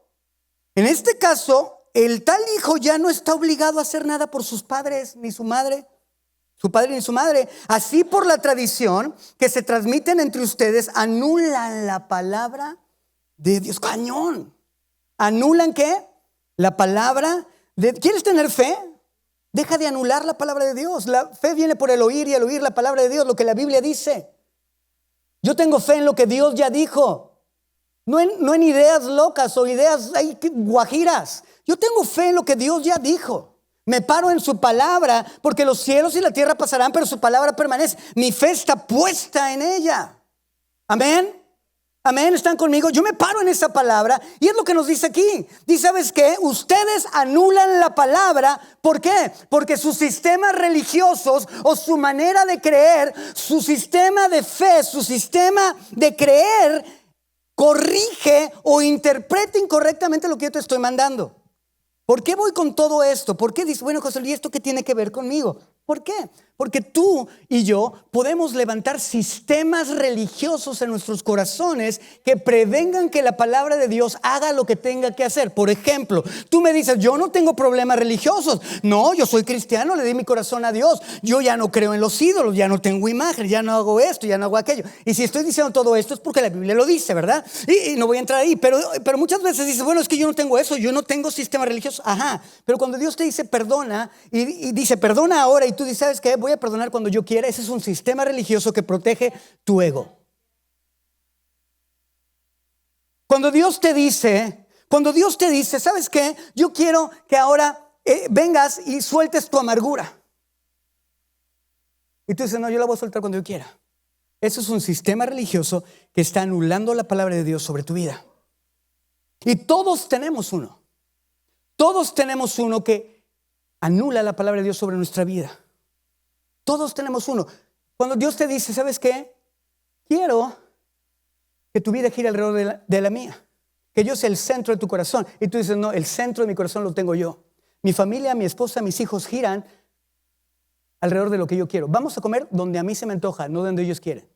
el tal hijo ya no está obligado a hacer nada por sus padres ni su madre, su padre ni su madre. Así, por la tradición que se transmiten entre ustedes, anulan la palabra de Dios. Cañón. ¿Anulan qué? La palabra de... ¿Quieres tener fe? Deja de anular la palabra de Dios. La fe viene por el oír, y el oír la palabra de Dios, lo que la Biblia dice. Yo tengo fe en lo que Dios ya dijo. No en ideas locas o ideas guajiras. Yo tengo fe en lo que Dios ya dijo. Me paro en su palabra, porque los cielos y la tierra pasarán, pero su palabra permanece. Mi fe está puesta en ella. Amén. Amén, ¿están conmigo? Yo me paro en esa palabra y es lo que nos dice aquí. Dice: ¿sabes qué? Ustedes anulan la palabra. ¿Por qué? Porque sus sistemas religiosos o su manera de creer, su sistema de fe, su sistema de creer corrige o interpreta incorrectamente lo que yo te estoy mandando. ¿Por qué voy con todo esto? ¿Por qué dices: bueno, José, ¿y esto qué tiene que ver conmigo? ¿Por qué? Porque tú y yo podemos levantar sistemas religiosos en nuestros corazones que prevengan que la palabra de Dios haga lo que tenga que hacer. Por ejemplo, tú me dices, yo no tengo problemas religiosos. No, yo soy cristiano, le di mi corazón a Dios. Yo ya no creo en los ídolos, ya no tengo imagen, ya no hago esto, ya no hago aquello. Y si estoy diciendo todo esto es porque la Biblia lo dice, ¿verdad? Y no voy a entrar ahí, pero muchas veces dices, bueno, es que yo no tengo eso, yo no tengo sistema religioso. Ajá, pero cuando Dios te dice perdona y dice perdona ahora y tú dices, ¿sabes qué? Voy a perdonar cuando yo quiera. Ese es un sistema religioso que protege tu ego. Cuando Dios te dice, ¿sabes qué? Yo quiero que ahora vengas y sueltes tu amargura. Y tú dices, no, yo la voy a soltar cuando yo quiera. Eso es un sistema religioso que está anulando la palabra de Dios sobre tu vida. Y todos tenemos uno. Todos tenemos uno que anula la palabra de Dios sobre nuestra vida. Todos tenemos uno. Cuando Dios te dice, ¿sabes qué? Quiero que tu vida gire alrededor de la mía. Que yo sea el centro de tu corazón. Y tú dices, no, el centro de mi corazón lo tengo yo. Mi familia, mi esposa, mis hijos giran alrededor de lo que yo quiero. Vamos a comer donde a mí se me antoja, no donde ellos quieren.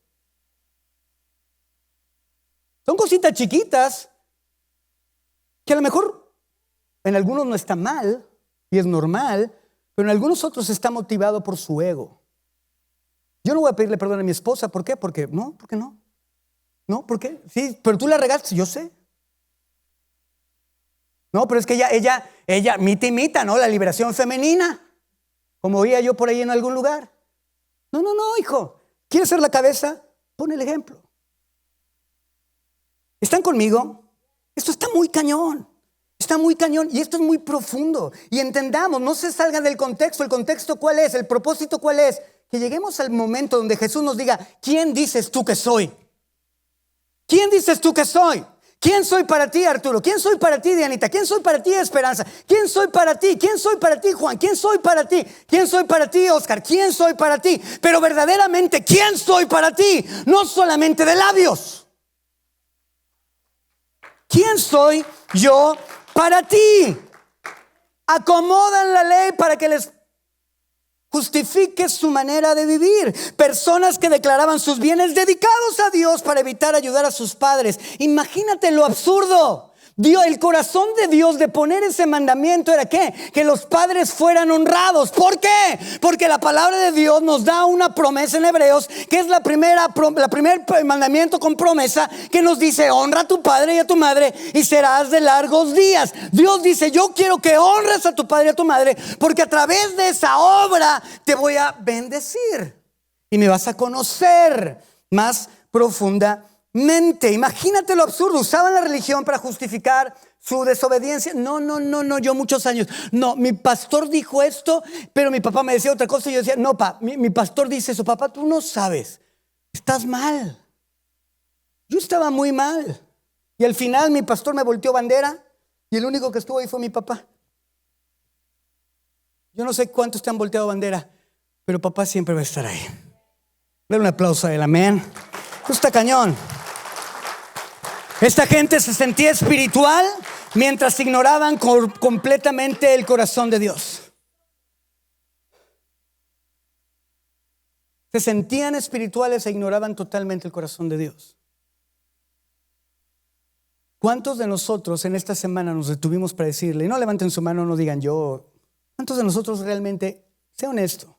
Son cositas chiquitas que a lo mejor en algunos no está mal y es normal, pero en algunos otros está motivado por su ego. Yo no voy a pedirle perdón a mi esposa. ¿Por qué? ¿Por qué no? No, ¿por qué? Sí, pero tú la regaste, yo sé. No, pero es que ella imita, ¿no? La liberación femenina. Como oía yo por ahí en algún lugar. No, hijo. ¿Quieres ser la cabeza? Pon el ejemplo. ¿Están conmigo? Esto está muy cañón. Está muy cañón y esto es muy profundo. Y entendamos, no se salgan del contexto. ¿El contexto cuál es? ¿El propósito cuál es? Que lleguemos al momento donde Jesús nos diga, ¿quién dices tú que soy? ¿Quién dices tú que soy? ¿Quién soy para ti, Arturo? ¿Quién soy para ti, Dianita? ¿Quién soy para ti, Esperanza? ¿Quién soy para ti? ¿Quién soy para ti, Juan? ¿Quién soy para ti? ¿Quién soy para ti, Oscar? ¿Quién soy para ti? Pero verdaderamente, ¿quién soy para ti? No solamente de labios. ¿Quién soy yo para ti? Acomodan la ley para que les justifique su manera de vivir. Personas que declaraban sus bienes dedicados a Dios para evitar ayudar a sus padres. Imagínate lo absurdo. El corazón de Dios de poner ese mandamiento era ¿qué? Que los padres fueran honrados. ¿Por qué? Porque la palabra de Dios nos da una promesa en Hebreos, que es la primer mandamiento con promesa, que nos dice honra a tu padre y a tu madre y serás de largos días. Dios dice, yo quiero que honres a tu padre y a tu madre, porque a través de esa obra te voy a bendecir y me vas a conocer más profundamente. Imagínate lo absurdo. Usaban la religión para justificar su desobediencia. No, yo muchos años. No, mi pastor dijo esto, pero mi papá me decía otra cosa y yo decía, no, mi pastor dice eso. Papá, tú no sabes, estás mal. Yo estaba muy mal. Y al final mi pastor me volteó bandera y el único que estuvo ahí fue mi papá. Yo no sé cuántos te han volteado bandera, pero papá siempre va a estar ahí. Dale un aplauso a él, amén. Esto está cañón. Esta gente se sentía espiritual mientras ignoraban completamente el corazón de Dios. Se sentían espirituales e ignoraban totalmente el corazón de Dios. ¿Cuántos de nosotros en esta semana nos detuvimos para decirle, no levanten su mano, no digan yo? ¿Cuántos de nosotros realmente, sea honesto,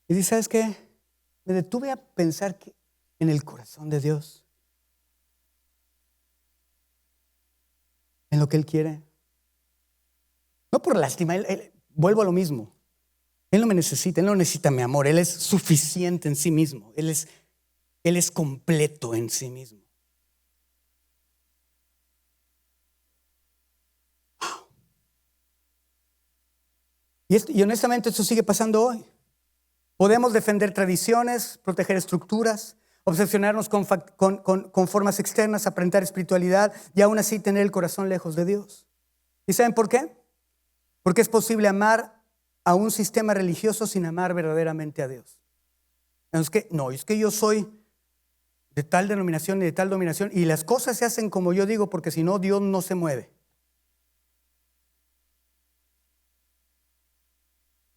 y dice, ¿sabes qué? Me detuve a pensar en el corazón de Dios, en lo que Él quiere. No por lástima, vuelvo a lo mismo. Él no me necesita, Él no necesita mi amor. Él es suficiente en sí mismo. Él es completo en sí mismo. Y honestamente esto sigue pasando hoy. Podemos defender tradiciones, proteger estructuras, obsesionarnos con formas externas, aparentar espiritualidad y aún así tener el corazón lejos de Dios. ¿Y saben por qué? Porque es posible amar a un sistema religioso sin amar verdaderamente a Dios. Es que yo soy de tal denominación y de tal dominación y las cosas se hacen como yo digo porque si no Dios no se mueve.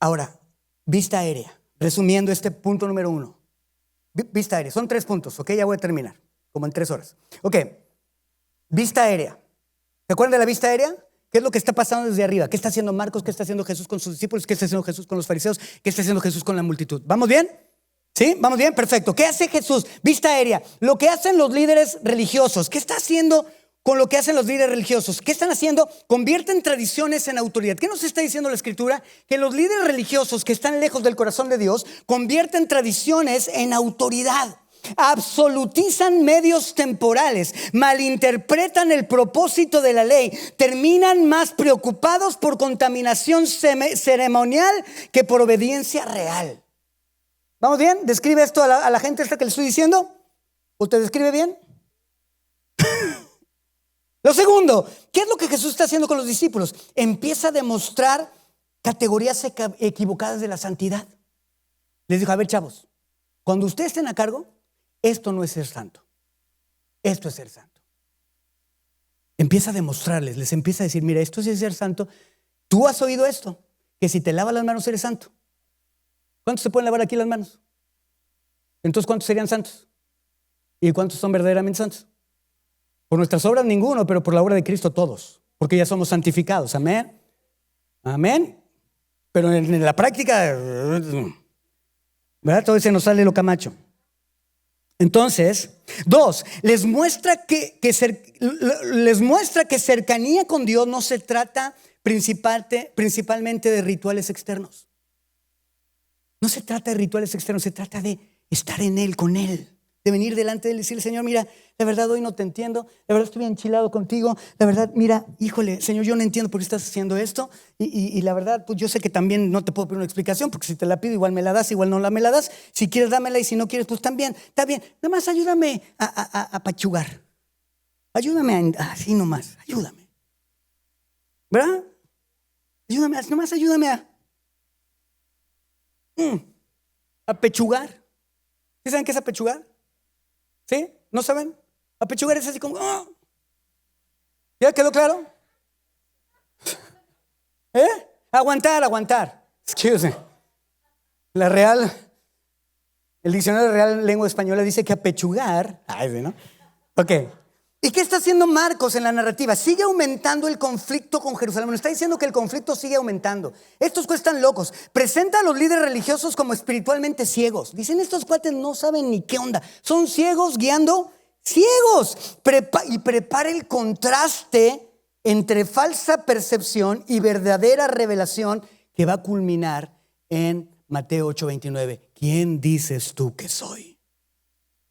Ahora, Vista aérea. Resumiendo este punto número 1. Vista aérea. Son 3 puntos, ¿ok? Ya voy a terminar, como en 3 horas. Ok, vista aérea. ¿Se acuerdan de la vista aérea? ¿Qué es lo que está pasando desde arriba? ¿Qué está haciendo Marcos? ¿Qué está haciendo Jesús con sus discípulos? ¿Qué está haciendo Jesús con los fariseos? ¿Qué está haciendo Jesús con la multitud? ¿Vamos bien? ¿Sí? ¿Vamos bien? Perfecto. ¿Qué hace Jesús? Vista aérea. Lo que hacen los líderes religiosos. ¿Qué está haciendo con lo que hacen los líderes religiosos? ¿Qué están haciendo? Convierten tradiciones en autoridad. ¿Qué nos está diciendo la Escritura? Que los líderes religiosos que están lejos del corazón de Dios convierten tradiciones en autoridad. Absolutizan medios temporales, malinterpretan el propósito de la ley, terminan más preocupados por contaminación ceremonial que por obediencia real. ¿Vamos bien? ¿Describe esto a la gente esta que le estoy diciendo? ¿Usted describe bien? Lo segundo, ¿qué es lo que Jesús está haciendo con los discípulos? Empieza a demostrar categorías equivocadas de la santidad. Les dijo, a ver, chavos, cuando ustedes estén a cargo, esto no es ser santo, esto es ser santo. Empieza a demostrarles, les empieza a decir, mira, esto es ser santo. Tú has oído esto, que si te lavas las manos eres santo. ¿Cuántos se pueden lavar aquí las manos? Entonces, ¿cuántos serían santos? ¿Y cuántos son verdaderamente santos? Por nuestras obras ninguno, pero por la obra de Cristo todos, porque ya somos santificados. Amén. Amén. Pero en la práctica, ¿verdad? Todo se nos sale lo camacho. Entonces, 2, les muestra que cercanía con Dios no se trata principalmente de rituales externos. No se trata de rituales externos, se trata de estar en Él, con Él. De venir delante de Él y decirle, Señor, mira, la verdad hoy no te entiendo, la verdad estoy bien enchilado contigo, la verdad, mira, híjole, Señor, yo no entiendo por qué estás haciendo esto y la verdad, pues yo sé que también no te puedo pedir una explicación porque si te la pido igual me la das, igual no me la das, si quieres dámela y si no quieres, pues también, está bien, nada más ayúdame a pachugar, ayúdame así nomás, ayúdame, ¿verdad? Ayúdame, nomás ayúdame a pechugar. ¿Sí saben qué es apechugar? ¿Sí? ¿No saben? Apechugar es así como ¿ya quedó claro? Aguantar. Excuse me. El diccionario Real Lengua Española dice que apechugar. ¿No? Ok. ¿Y qué está haciendo Marcos en la narrativa? Sigue aumentando el conflicto con Jerusalén. Nos está diciendo que el conflicto sigue aumentando. Estos cuestan locos. Presenta a los líderes religiosos como espiritualmente ciegos. Dicen, estos cuates no saben ni qué onda. Son ciegos guiando ciegos. Y prepara el contraste entre falsa percepción y verdadera revelación que va a culminar en Mateo 8:29. ¿Quién dices tú que soy?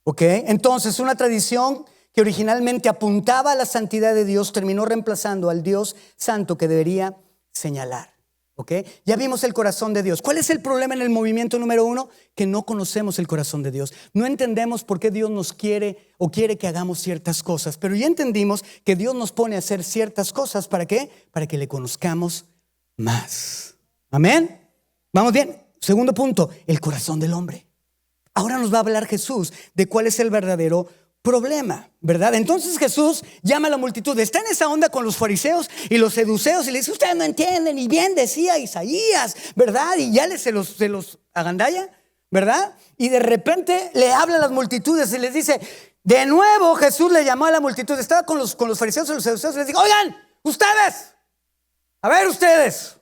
¿Ok? Entonces, una tradición que originalmente apuntaba a la santidad de Dios, terminó reemplazando al Dios santo que debería señalar. ¿Ok? Ya vimos el corazón de Dios. ¿Cuál es el problema en el movimiento número 1? Que no conocemos el corazón de Dios. No entendemos por qué Dios nos quiere o quiere que hagamos ciertas cosas. Pero ya entendimos que Dios nos pone a hacer ciertas cosas. ¿Para qué? Para que le conozcamos más. ¿Amén? ¿Vamos bien? Segundo punto, el corazón del hombre. Ahora nos va a hablar Jesús de cuál es el verdadero problema, ¿verdad? Entonces Jesús llama a la multitud, está en esa onda con los fariseos y los seduceos y le dice, ustedes no entienden, y bien decía Isaías, ¿verdad? Y ya se los agandalla, ¿verdad? Y de repente le habla a las multitudes y les dice, de nuevo Jesús le llamó a la multitud, estaba con los fariseos y los seduceos y les dijo, oigan, ustedes, a ver ustedes,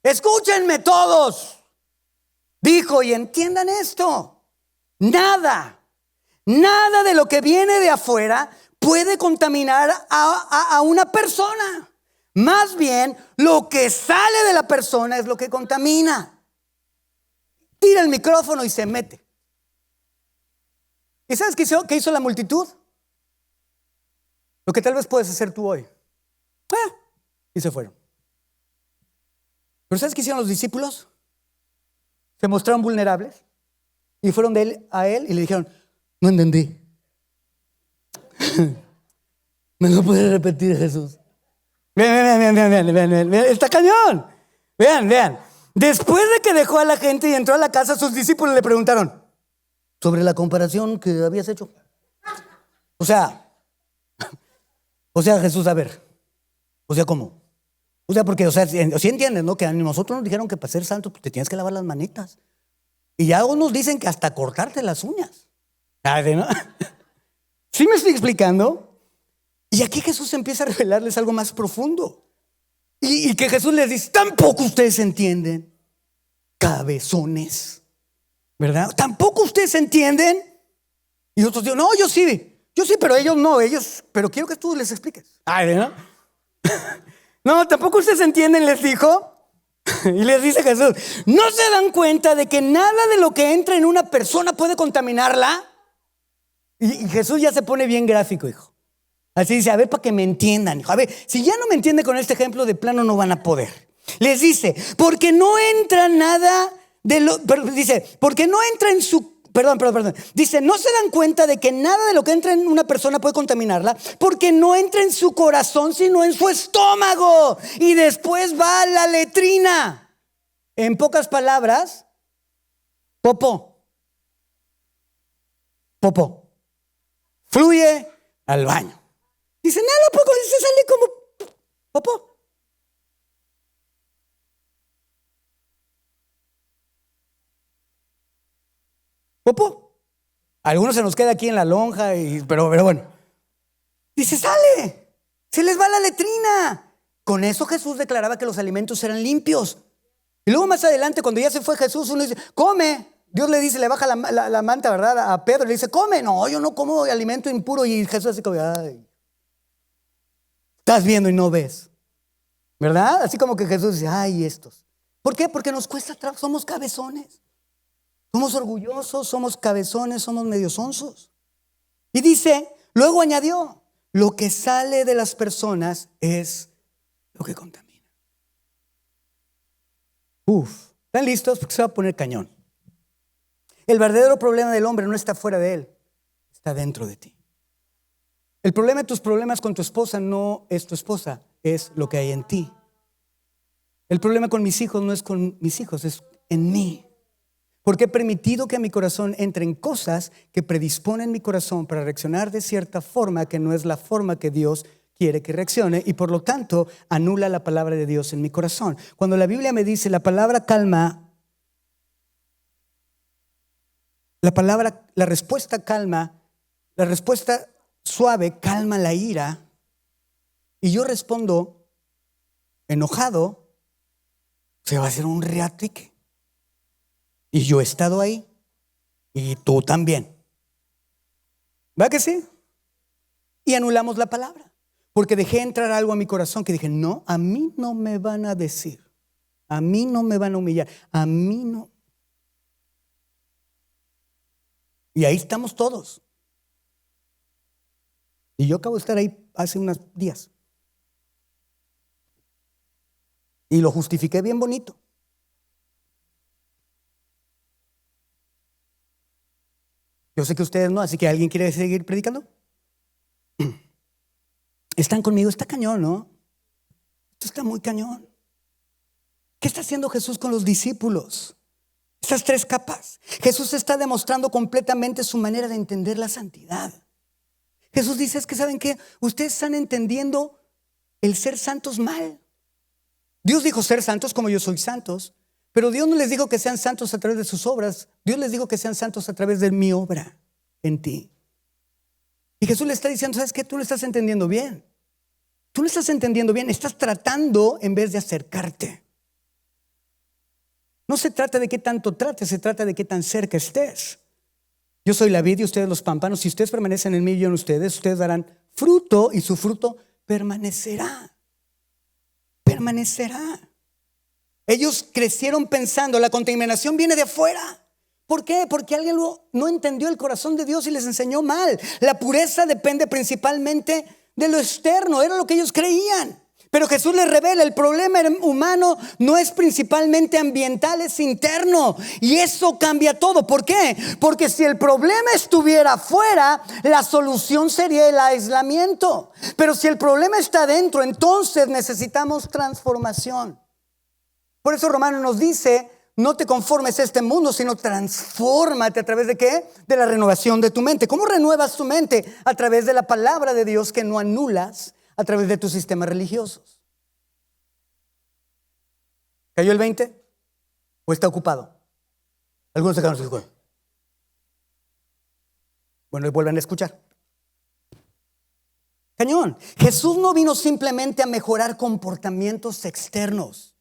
escúchenme todos, dijo, y entiendan esto, nada de lo que viene de afuera puede contaminar a una persona. Más bien, lo que sale de la persona es lo que contamina. Tira el micrófono y se mete. ¿Y sabes qué hizo la multitud? Lo que tal vez puedes hacer tú hoy. Y se fueron. ¿Pero sabes qué hicieron los discípulos? Se mostraron vulnerables y fueron de él a él y le dijeron, no entendí. ¿Me lo puede repetir, Jesús? Vean. Está cañón. Vean. Después de que dejó a la gente y entró a la casa, sus discípulos le preguntaron sobre la comparación que habías hecho. O sea, Jesús, a ver. O sea, ¿cómo? O sea, porque, sí entienden, ¿no? Que a nosotros nos dijeron que para ser santo pues, te tienes que lavar las manitas. Y ya unos dicen que hasta cortarte las uñas. ¿Sabe, no? ¿Sí me estoy explicando? Y aquí Jesús empieza a revelarles algo más profundo. Y que Jesús les dice, tampoco ustedes entienden, cabezones, ¿verdad? Tampoco ustedes entienden. Y otros dicen, no, yo sí, pero ellos no, pero quiero que tú les expliques. Ay, ¿no? No, tampoco ustedes entienden, les dijo. Y les dice Jesús, ¿no se dan cuenta de que nada de lo que entra en una persona puede contaminarla? Y Jesús ya se pone bien gráfico, hijo. Así dice, a ver, para que me entiendan, hijo. A ver, si ya no me entiende con este ejemplo, de plano no van a poder. Les dice, porque no entra nada de lo... Dice, porque no entra en su... Perdón. Dice, no se dan cuenta de que nada de lo que entra en una persona puede contaminarla, porque no entra en su corazón, sino en su estómago. Y después va a la letrina. En pocas palabras, popó. Fluye al baño. Dice, nada, poco, se sale como popó. Algunos se nos queda aquí en la lonja, pero bueno. Dice, sale, se les va la letrina. Con eso Jesús declaraba que los alimentos eran limpios. Y luego más adelante, cuando ya se fue Jesús, uno dice, come. Dios le dice, le baja la manta, ¿verdad? A Pedro le dice, come. No, yo no como alimento impuro. Y Jesús así como, ay, estás viendo y no ves, ¿verdad? Así como que Jesús dice, ay, estos. ¿Por qué? Porque nos cuesta trabajo, somos cabezones. Somos orgullosos, somos cabezones, somos medio sonsos. Y dice, luego añadió, lo que sale de las personas es lo que contamina. ¿Están listos? Porque se va a poner cañón. El verdadero problema del hombre no está fuera de él, está dentro de ti. El problema de tus problemas con tu esposa no es tu esposa, es lo que hay en ti. El problema con mis hijos no es con mis hijos, es en mí. Porque he permitido que a mi corazón entren cosas que predisponen mi corazón para reaccionar de cierta forma que no es la forma que Dios quiere que reaccione, y por lo tanto anula la palabra de Dios en mi corazón. Cuando la Biblia me dice la palabra calma, la respuesta calma, la respuesta suave calma la ira, y yo respondo enojado, se va a hacer un reatrique. Y yo he estado ahí, y tú también. ¿Va que sí? Y anulamos la palabra, porque dejé entrar algo a mi corazón que dije, no, a mí no me van a decir, a mí no me van a humillar, a mí no. Y ahí estamos todos. Y yo acabo de estar ahí hace unos días. Y lo justifiqué bien bonito. Yo sé que ustedes no, así que ¿alguien quiere seguir predicando? Están conmigo, está cañón, ¿no? Esto está muy cañón. ¿Qué está haciendo Jesús con los discípulos? Estas tres capas. Jesús está demostrando completamente su manera de entender la santidad. Jesús dice, es que ¿saben qué? Ustedes están entendiendo el ser santos mal. Dios dijo ser santos como yo soy santos, pero Dios no les dijo que sean santos a través de sus obras. Dios les dijo que sean santos a través de mi obra en ti. Y Jesús le está diciendo, ¿sabes qué? Tú no estás entendiendo bien. Tú no estás entendiendo bien. Estás tratando en vez de acercarte. No se trata de qué tanto trates, se trata de qué tan cerca estés. Yo soy la vid y ustedes los pámpanos. Si ustedes permanecen en mí y yo en ustedes, ustedes darán fruto y su fruto permanecerá. Permanecerá. Ellos crecieron pensando, la contaminación viene de afuera. ¿Por qué? Porque alguien no entendió el corazón de Dios y les enseñó mal. La pureza depende principalmente de lo externo, era lo que ellos creían. Pero Jesús les revela, el problema humano no es principalmente ambiental, es interno. Y eso cambia todo. ¿Por qué? Porque si el problema estuviera afuera, la solución sería el aislamiento. Pero si el problema está dentro, entonces necesitamos transformación. Por eso Romanos nos dice, no te conformes a este mundo, sino transfórmate a través de ¿qué? De la renovación de tu mente. ¿Cómo renuevas tu mente? A través de la palabra de Dios que no anulas a través de tus sistemas religiosos. ¿Cayó el 20? ¿O está ocupado? Algunos se quedaron así. Bueno, y vuelven a escuchar. Cañón. Jesús no vino simplemente a mejorar comportamientos externos.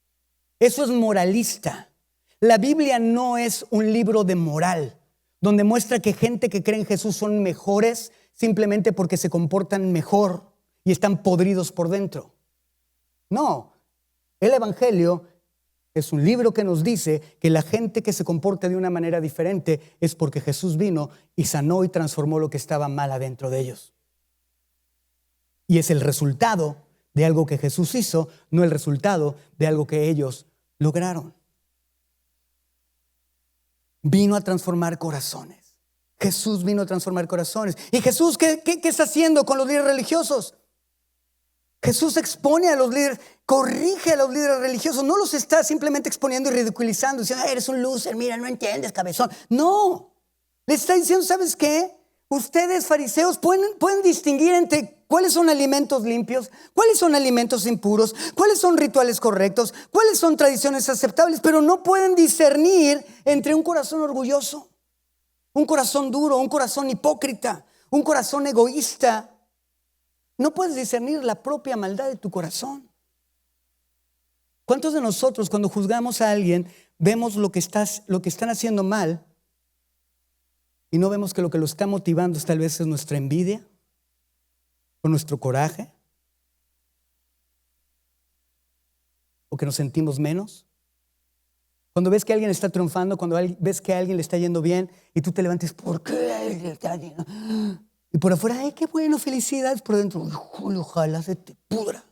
Eso es moralista. La Biblia no es un libro de moral, donde muestra que gente que cree en Jesús son mejores simplemente porque se comportan mejor y están podridos por dentro. No, el Evangelio es un libro que nos dice que la gente que se comporta de una manera diferente es porque Jesús vino y sanó y transformó lo que estaba mal adentro de ellos. Y es el resultado de algo que Jesús hizo, no el resultado de algo que ellos lograron. Vino a transformar corazones. Jesús vino a transformar corazones. ¿Y Jesús qué está haciendo con los líderes religiosos? Jesús expone a los líderes, corrige a los líderes religiosos. No los está simplemente exponiendo y ridiculizando, diciendo, eres un loser, mira, no entiendes, cabezón. No, les está diciendo, ¿sabes qué? Ustedes, fariseos, pueden distinguir entre cuáles son alimentos limpios, cuáles son alimentos impuros, cuáles son rituales correctos, cuáles son tradiciones aceptables, pero no pueden discernir entre un corazón orgulloso, un corazón duro, un corazón hipócrita, un corazón egoísta. No puedes discernir la propia maldad de tu corazón. ¿Cuántos de nosotros cuando juzgamos a alguien vemos lo que están haciendo mal y no vemos que lo que lo está motivando tal vez es nuestra envidia o nuestro coraje? ¿O que nos sentimos menos? Cuando ves que alguien está triunfando, cuando ves que a alguien le está yendo bien y tú te levantes, ¿por qué? Y por afuera, ¡ay, qué bueno, felicidades! Por dentro, ojalá se te pudra.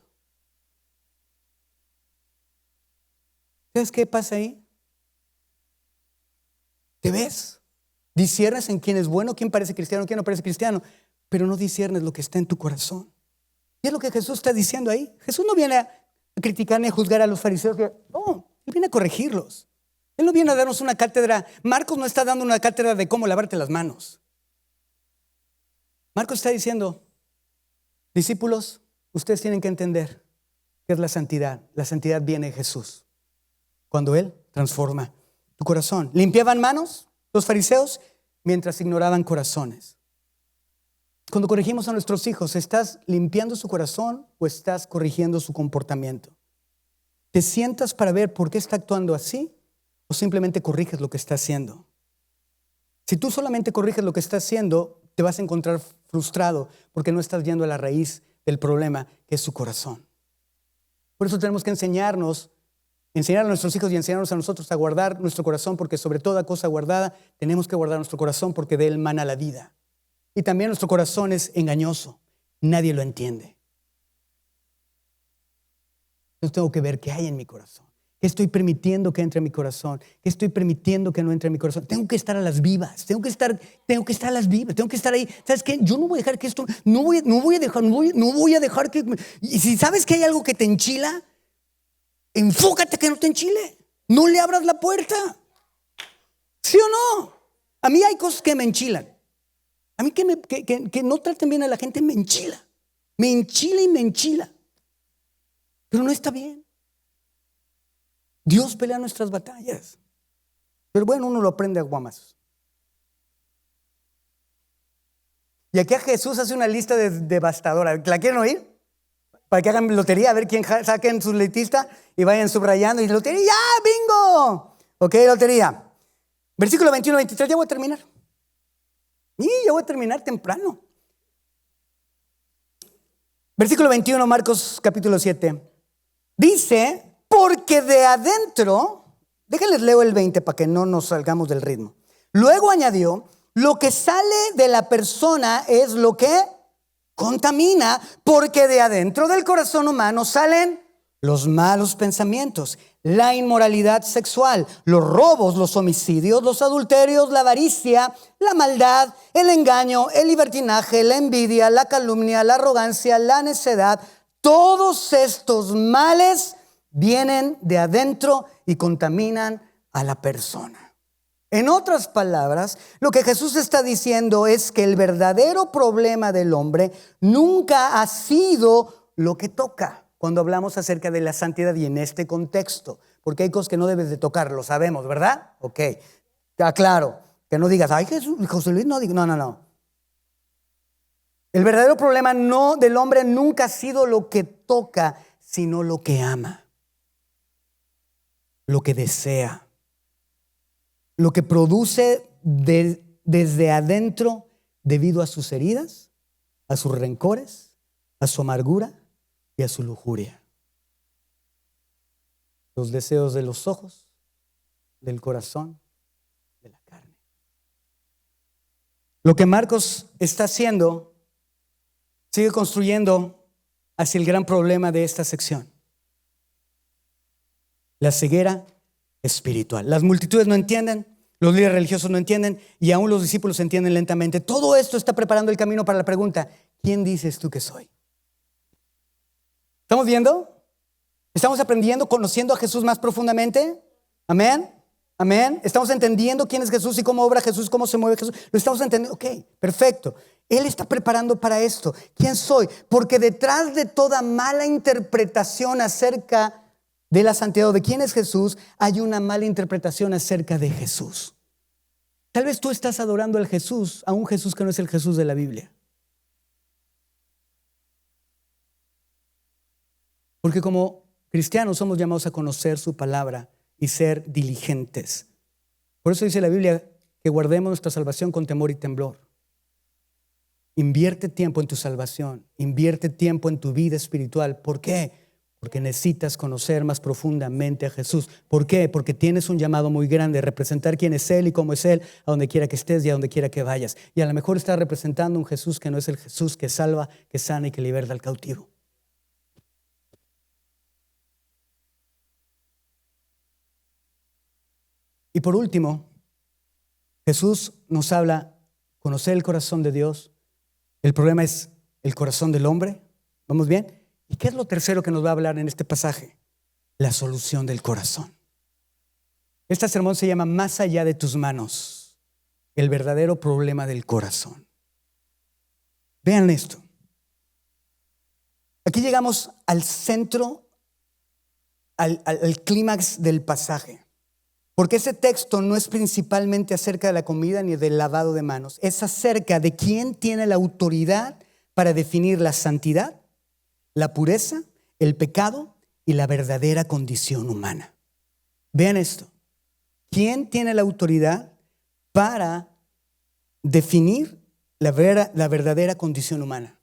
¿Sabes qué pasa ahí? ¿Te ves? Disciernes en quién es bueno, quién parece cristiano, quién no parece cristiano, pero no disciernes lo que está en tu corazón. Y es lo que Jesús está diciendo ahí. Jesús no viene a criticar ni a juzgar a los fariseos. No, Él viene a corregirlos. Él no viene a darnos una cátedra. Marcos no está dando una cátedra de cómo lavarte las manos. Marcos está diciendo, discípulos, ustedes tienen que entender qué es la santidad. La santidad viene de Jesús, cuando Él transforma tu corazón. ¿Limpiaban manos los fariseos? Mientras ignoraban corazones. Cuando corregimos a nuestros hijos, ¿estás limpiando su corazón o estás corrigiendo su comportamiento? ¿Te sientas para ver por qué está actuando así o simplemente corriges lo que está haciendo? Si tú solamente corriges lo que está haciendo, te vas a encontrar frustrado porque no estás yendo a la raíz del problema, que es su corazón. Por eso tenemos que enseñar a nuestros hijos y enseñarnos a nosotros a guardar nuestro corazón, porque sobre toda cosa guardada tenemos que guardar nuestro corazón, porque de él mana la vida. Y también nuestro corazón es engañoso, nadie lo entiende. Yo tengo que ver qué hay en mi corazón, qué estoy permitiendo que entre en mi corazón, qué estoy permitiendo que no entre en mi corazón. Tengo que estar a las vivas, tengo que estar a las vivas, tengo que estar ahí. ¿Sabes qué? Yo no voy a dejar que esto, no voy a dejar que, y si sabes que hay algo que te enchila, enfócate que no te enchile. No le abras la puerta. ¿Sí o no? A mí hay cosas que me enchilan. A mí que no traten bien a la gente me enchila. Me enchila y me enchila. Pero no está bien. Dios pelea nuestras batallas. Pero bueno, uno lo aprende a guamazos. Y aquí a Jesús hace una lista devastadora. ¿La quieren oír? Para que hagan lotería, a ver quién saquen su letista y vayan subrayando. Y lotería, ¡ya, bingo! Ok, lotería. Versículo 21-23, ya voy a terminar. Y ya voy a terminar temprano. Versículo 21, Marcos capítulo 7. Dice, porque de adentro, déjenles leo el 20 para que no nos salgamos del ritmo. Luego añadió, lo que sale de la persona es lo que contamina, porque de adentro del corazón humano salen los malos pensamientos, la inmoralidad sexual, los robos, los homicidios, los adulterios, la avaricia, la maldad, el engaño, el libertinaje, la envidia, la calumnia, la arrogancia, la necedad. Todos estos males vienen de adentro y contaminan a la persona. En otras palabras, lo que Jesús está diciendo es que el verdadero problema del hombre nunca ha sido lo que toca cuando hablamos acerca de la santidad y en este contexto. porque hay cosas que no debes de tocar, lo sabemos, ¿verdad? Ok, está claro. Que no digas, ay, José Luis, no, no. El verdadero problema del hombre nunca ha sido lo que toca, sino lo que ama, lo que desea, lo que produce desde adentro debido a sus heridas, a sus rencores, a su amargura y a su lujuria. Los deseos de los ojos, del corazón, de la carne. Lo que Marcos está haciendo sigue construyendo hacia el gran problema de esta sección: la ceguera espiritual. Las multitudes no entienden, los líderes religiosos no entienden y aún los discípulos entienden lentamente. Todo esto está preparando el camino para la pregunta: ¿quién dices tú que soy? ¿Estamos viendo? ¿Estamos aprendiendo, conociendo a Jesús más profundamente? Amén. Amén. Estamos entendiendo quién es Jesús y cómo obra Jesús, cómo se mueve Jesús. Lo estamos entendiendo. Ok, perfecto. Él está preparando para esto. ¿Quién soy? Porque detrás de toda mala interpretación acerca de la santidad o de quién es Jesús, hay una mala interpretación acerca de Jesús. Tal vez tú estás adorando a un Jesús que no es el Jesús de la Biblia. Porque como cristianos somos llamados a conocer su palabra y ser diligentes. Por eso dice la Biblia que guardemos nuestra salvación con temor y temblor. Invierte tiempo en tu salvación, invierte tiempo en tu vida espiritual. ¿Por qué? Porque necesitas conocer más profundamente a Jesús. ¿Por qué? Porque tienes un llamado muy grande, representar quién es Él y cómo es Él, a donde quiera que estés y a donde quiera que vayas. Y a lo mejor estás representando un Jesús que no es el Jesús que salva, que sana y que liberta al cautivo. Y por último, Jesús nos habla, conocer el corazón de Dios. El problema es el corazón del hombre. ¿Vamos bien? ¿Y qué es lo tercero que nos va a hablar en este pasaje? La solución del corazón. Este sermón se llama Más allá de tus manos, el verdadero problema del corazón. Vean esto. Aquí llegamos al centro, al clímax del pasaje. Porque ese texto no es principalmente acerca de la comida ni del lavado de manos. Es acerca de quién tiene la autoridad para definir la santidad, la pureza, el pecado y la verdadera condición humana. Vean esto. ¿Quién tiene la autoridad para definir la verdadera condición humana?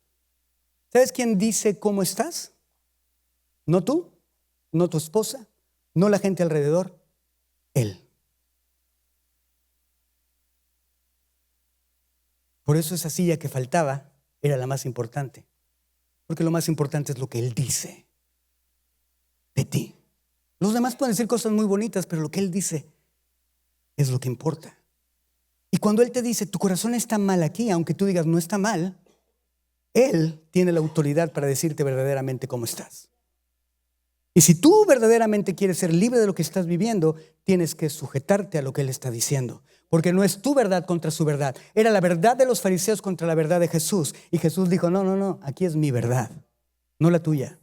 ¿Sabes quién dice cómo estás? No tú, no tu esposa, no la gente alrededor. Él. Por eso esa silla que faltaba era la más importante. Porque lo más importante es lo que Él dice de ti. Los demás pueden decir cosas muy bonitas, pero lo que Él dice es lo que importa. Y cuando Él te dice, tu corazón está mal aquí, aunque tú digas no está mal, Él tiene la autoridad para decirte verdaderamente cómo estás. Y si tú verdaderamente quieres ser libre de lo que estás viviendo, tienes que sujetarte a lo que Él está diciendo. Porque no es tu verdad contra su verdad. Era la verdad de los fariseos contra la verdad de Jesús. Y Jesús dijo, no, aquí es mi verdad, no la tuya.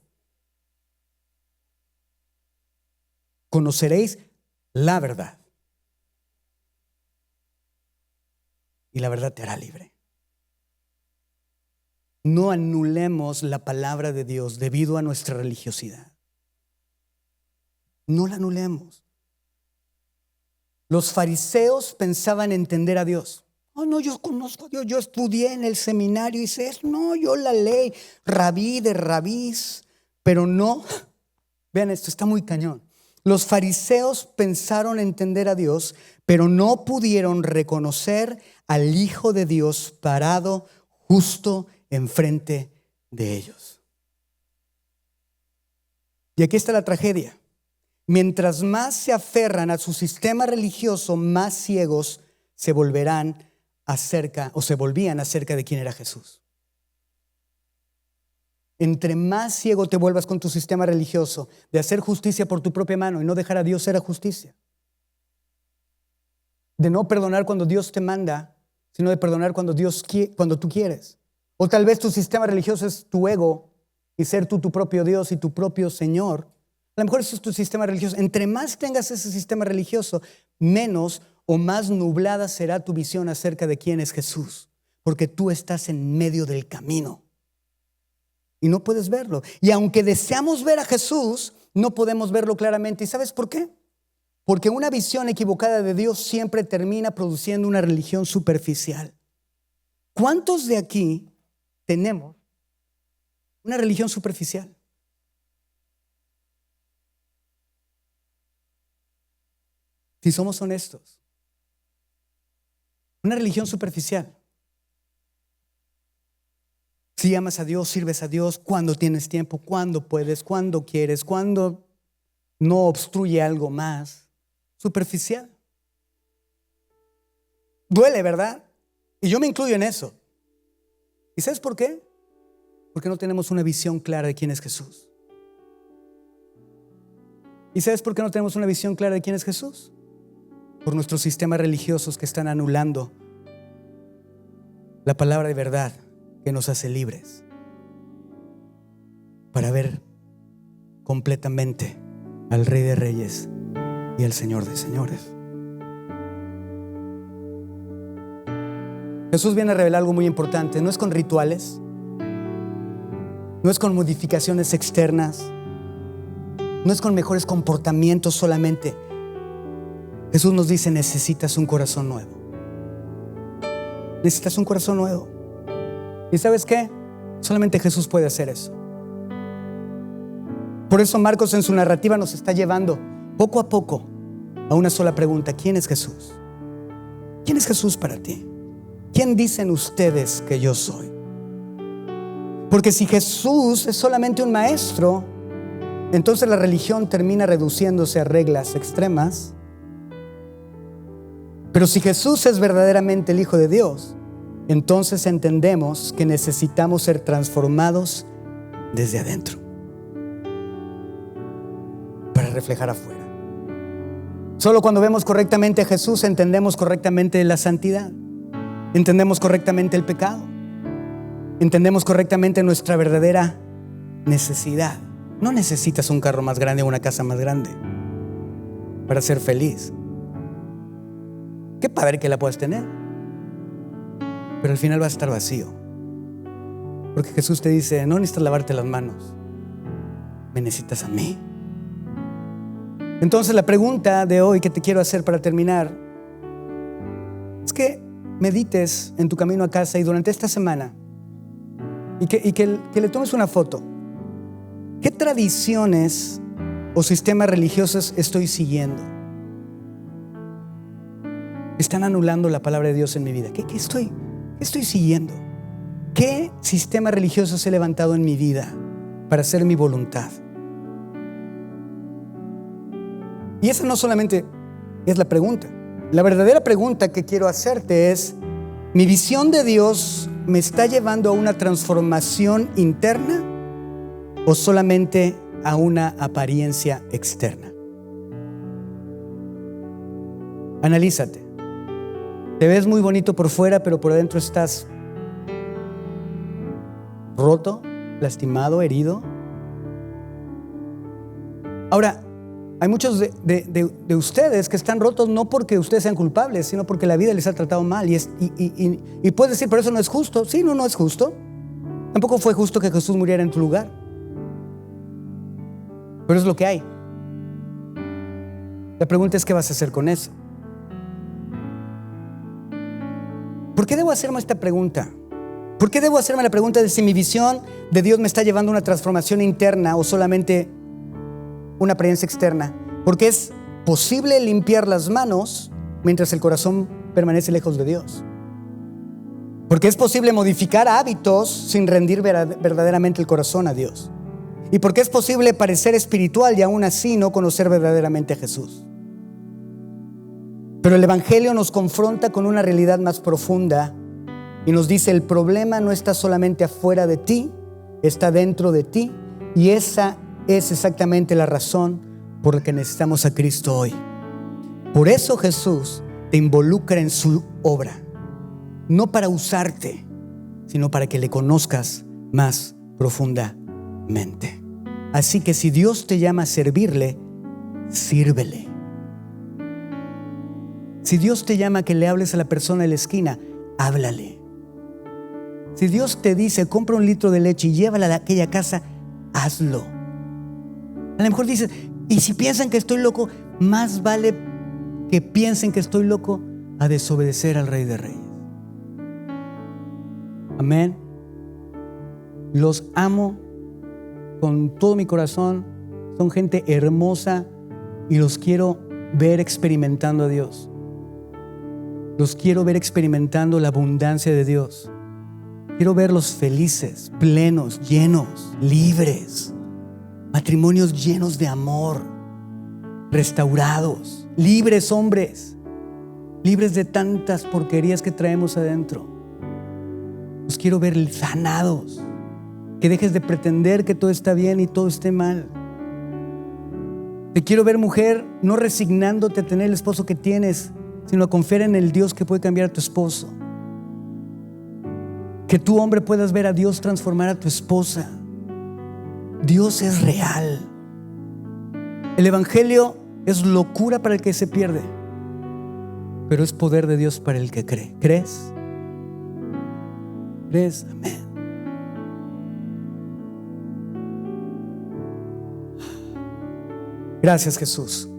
Conoceréis la verdad. Y la verdad te hará libre. No anulemos la palabra de Dios debido a nuestra religiosidad. No la anulemos. Los fariseos pensaban entender a Dios. Oh, no, yo conozco a Dios, yo estudié en el seminario y sé eso. No, yo la ley, rabí de rabís, pero no. Vean esto, está muy cañón. Los fariseos pensaron entender a Dios, pero no pudieron reconocer al Hijo de Dios parado justo enfrente de ellos. Y aquí está la tragedia. Mientras más se aferran a su sistema religioso, más ciegos se volvían acerca de quién era Jesús. Entre más ciego te vuelvas con tu sistema religioso de hacer justicia por tu propia mano y no dejar a Dios hacer justicia, de no perdonar cuando Dios te manda, sino de perdonar cuando tú quieres. O tal vez tu sistema religioso es tu ego y ser tú tu propio Dios y tu propio Señor. A lo mejor eso es tu sistema religioso. Entre más tengas ese sistema religioso, menos o más nublada será tu visión acerca de quién es Jesús, porque tú estás en medio del camino y no puedes verlo. Y aunque deseamos ver a Jesús, no podemos verlo claramente. ¿Y sabes por qué? Porque una visión equivocada de Dios siempre termina produciendo una religión superficial. ¿Cuántos de aquí tenemos una religión superficial? Si somos honestos, una religión superficial. Si amas a Dios, sirves a Dios cuando tienes tiempo, cuando puedes, cuando quieres, cuando no obstruye algo más. Superficial. Duele, ¿verdad? Y yo me incluyo en eso. ¿Y sabes por qué? Porque no tenemos una visión clara de quién es Jesús. ¿Y sabes por qué no tenemos una visión clara de quién es Jesús? Por nuestros sistemas religiosos que están anulando la palabra de verdad que nos hace libres para ver completamente al Rey de Reyes y al Señor de Señores. Jesús viene a revelar algo muy importante. No es con rituales, no es con modificaciones externas, no es con mejores comportamientos solamente. Jesús nos dice: necesitas un corazón nuevo. Necesitas un corazón nuevo. ¿Y sabes qué? Solamente Jesús puede hacer eso. Por eso Marcos en su narrativa nos está llevando poco a poco a una sola pregunta: ¿quién es Jesús? ¿Quién es Jesús para ti? ¿Quién dicen ustedes que yo soy? Porque si Jesús es solamente un maestro, entonces la religión termina reduciéndose a reglas extremas. Pero si Jesús es verdaderamente el Hijo de Dios, entonces entendemos que necesitamos ser transformados desde adentro para reflejar afuera. Solo cuando vemos correctamente a Jesús entendemos correctamente la santidad, entendemos correctamente el pecado, entendemos correctamente nuestra verdadera necesidad. No necesitas un carro más grande o una casa más grande para ser feliz. Qué padre que la puedas tener, pero al final va a estar vacío, porque Jesús te dice: no necesitas lavarte las manos, me necesitas a mí. Entonces la pregunta de hoy que te quiero hacer para terminar es que medites en tu camino a casa y durante esta semana y que le tomes una foto. ¿Qué tradiciones o sistemas religiosos estoy siguiendo? Están anulando la palabra de Dios en mi vida. ¿Qué estoy siguiendo? ¿Qué sistema religioso se ha levantado en mi vida para hacer mi voluntad? Y esa no solamente es la pregunta. La verdadera pregunta que quiero hacerte es: ¿mi visión de Dios me está llevando a una transformación interna o solamente a una apariencia externa? Analízate. Te ves muy bonito por fuera, pero por adentro estás roto, lastimado, herido. Ahora, hay muchos de ustedes que están rotos no porque ustedes sean culpables, sino porque la vida les ha tratado mal. Y puedes decir: pero eso no es justo. Sí, no es justo. Tampoco fue justo que Jesús muriera en tu lugar. Pero es lo que hay. La pregunta es: ¿qué vas a hacer con eso? ¿Por qué debo hacerme esta pregunta? ¿Por qué debo hacerme la pregunta de si mi visión de Dios me está llevando a una transformación interna o solamente una apariencia externa? Porque es posible limpiar las manos mientras el corazón permanece lejos de Dios. Porque es posible modificar hábitos sin rendir verdaderamente el corazón a Dios. Y porque es posible parecer espiritual y aún así no conocer verdaderamente a Jesús. Pero el Evangelio nos confronta con una realidad más profunda y nos dice: el problema no está solamente afuera de ti, está dentro de ti, y esa es exactamente la razón por la que necesitamos a Cristo hoy. Por eso Jesús te involucra en su obra, no para usarte, sino para que le conozcas más profundamente. Así que si Dios te llama a servirle, sírvele. Si Dios te llama a que le hables a la persona de la esquina, háblale. Si Dios te dice, compra 1 litro de leche y llévala a aquella casa, hazlo. A lo mejor dices, y si piensan que estoy loco, más vale que piensen que estoy loco a desobedecer al Rey de Reyes. Amén. Los amo con todo mi corazón. Son gente hermosa y los quiero ver experimentando a Dios. Los quiero ver experimentando la abundancia de Dios. Quiero verlos felices, plenos, llenos, libres. Matrimonios llenos de amor, restaurados, libres hombres, libres de tantas porquerías que traemos adentro. Los quiero ver sanados, que dejes de pretender que todo está bien y todo esté mal. Te quiero ver, mujer, no resignándote a tener el esposo que tienes, sino a confiar en el Dios que puede cambiar a tu esposo. Que tú, hombre, puedas ver a Dios transformar a tu esposa. Dios es real. El evangelio es locura para el que se pierde, pero es poder de Dios para el que cree. ¿Crees? ¿Crees? Amén. Gracias, Jesús.